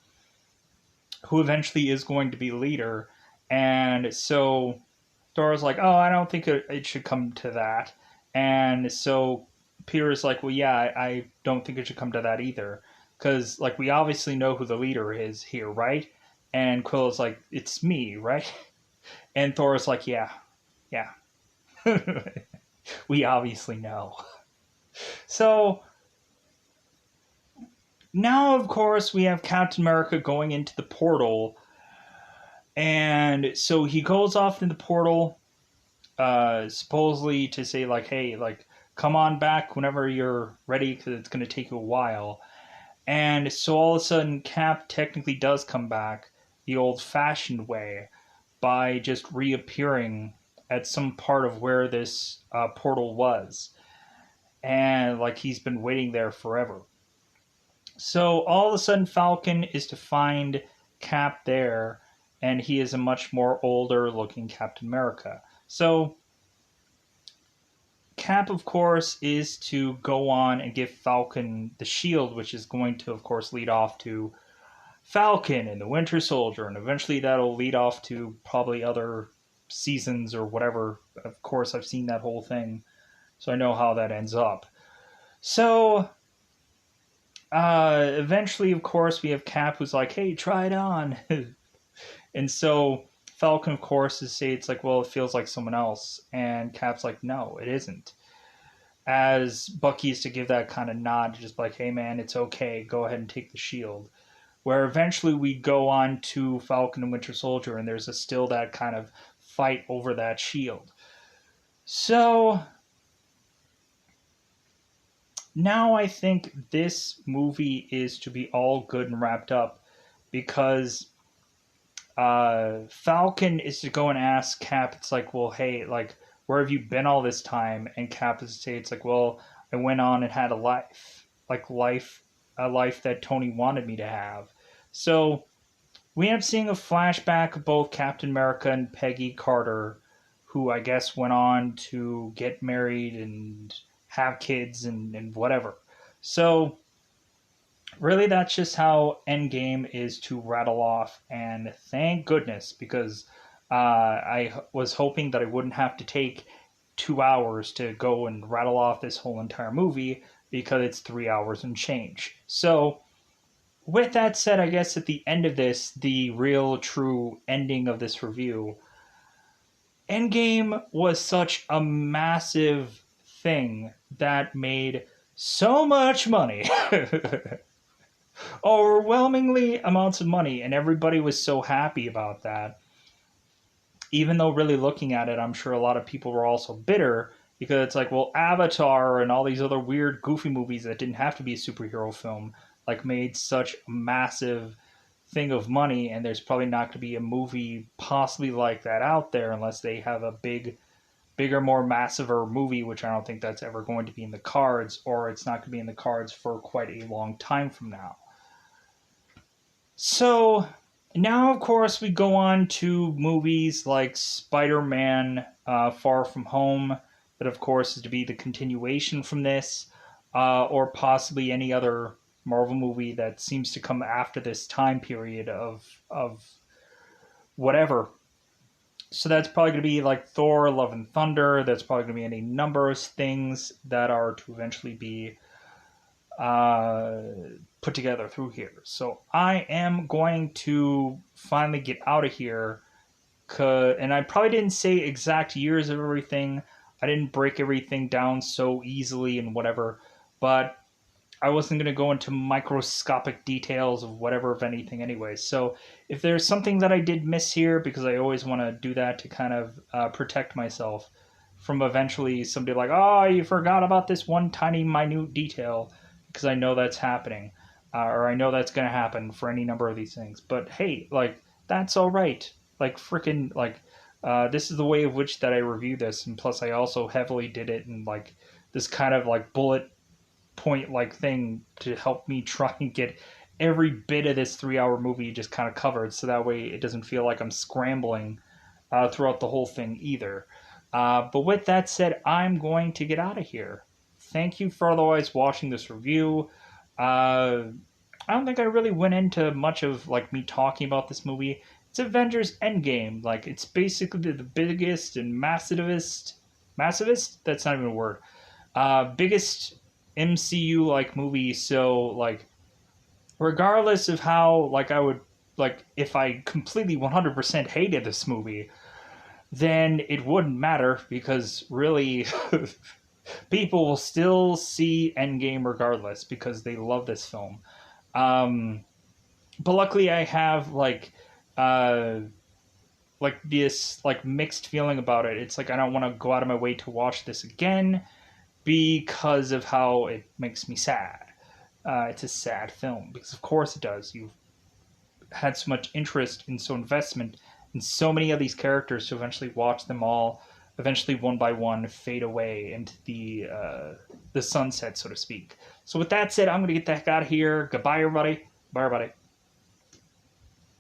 A: who eventually is going to be leader. And so Thor's like, oh, I don't think it should come to that. And so Peter is like, well, yeah, I don't think it should come to that either. Because, like, we obviously know who the leader is here, right? And Quill is like, it's me, right? And Thor is like, yeah, yeah. We obviously know. So now, of course, we have Captain America going into the portal. And so he goes off in the portal, supposedly to say, like, hey, like, come on back whenever you're ready because it's going to take you a while. And so all of a sudden, Cap technically does come back the old fashioned way by just reappearing at some part of where this portal was. And like he's been waiting there forever. So all of a sudden, Falcon is to find Cap there, and he is a much more older looking Captain America. So Cap, of course, is to go on and give Falcon the shield, which is going to, of course, lead off to Falcon and the Winter Soldier, and eventually that'll lead off to probably other seasons or whatever. Of course, I've seen that whole thing, so I know how that ends up. So, eventually, of course, we have Cap who's like, hey, try it on. And so Falcon, of course, is say it's like, well, it feels like someone else. And Cap's like, no, it isn't. As Bucky is to give that kind of nod, just like, hey, man, it's okay. Go ahead and take the shield. Where eventually we go on to Falcon and Winter Soldier, and there's still that kind of fight over that shield. So now I think this movie is to be all good and wrapped up, because Falcon is to go and ask Cap. It's like, well, hey, like, where have you been all this time? And Cap is to say, it's like, well, I went on and had a life, a life that Tony wanted me to have. So we end up seeing a flashback of both Captain America and Peggy Carter, who I guess went on to get married and have kids and whatever. So really, that's just how Endgame is to rattle off, and thank goodness, because I was hoping that I wouldn't have to take 2 hours to go and rattle off this whole entire movie, because it's 3 hours and change. So, with that said, I guess at the end of this, the real true ending of this review, Endgame was such a massive thing that made so much money. Overwhelmingly amounts of money, and everybody was so happy about that. Even though really looking at it, I'm sure a lot of people were also bitter, because it's like, well, Avatar and all these other weird goofy movies that didn't have to be a superhero film like made such a massive thing of money, and there's probably not going to be a movie possibly like that out there unless they have a bigger, more massiver movie, which I don't think that's ever going to be in the cards, or it's not going to be in the cards for quite a long time from now. So now, of course, we go on to movies like Spider-Man Far From Home, that of course is to be the continuation from this, or possibly any other Marvel movie that seems to come after this time period of whatever. So that's probably going to be like Thor, Love and Thunder. That's probably going to be any number of things that are to eventually be put together through here. So I am going to finally get out of here, and I probably didn't say exact years of everything. I didn't break everything down so easily and whatever, but I wasn't going to go into microscopic details of whatever, of anything anyway. So if there's something that I did miss here, because I always want to do that to kind of protect myself from eventually somebody like, oh, you forgot about this one tiny minute detail, because I know that's happening, or I know that's going to happen for any number of these things. But hey, like, that's all right. Like, freaking, like, this is the way of which that I review this, and plus I also heavily did it in, like, this kind of, like, bullet point, like, thing to help me try and get every bit of this 3-hour movie just kind of covered, so that way it doesn't feel like I'm scrambling throughout the whole thing either. But with that said, I'm going to get out of here. Thank you for otherwise watching this review. I don't think I really went into much of like me talking about this movie. It's Avengers Endgame. Like, it's basically the biggest and massivest, that's not even a word, biggest MCU like movie. So like, regardless of how, like, I would, like, if I completely 100% hated this movie, then it wouldn't matter, because really people will still see Endgame regardless, because they love this film. But luckily I have this like mixed feeling about it. It's like I don't want to go out of my way to watch this again because of how it makes me sad. It's a sad film, because of course it does. You've had so much interest and so investment in so many of these characters to eventually watch them all, eventually one by one, fade away into the sunset, so to speak. So with that said, I'm going to get the heck out of here. Goodbye, everybody. Bye, everybody.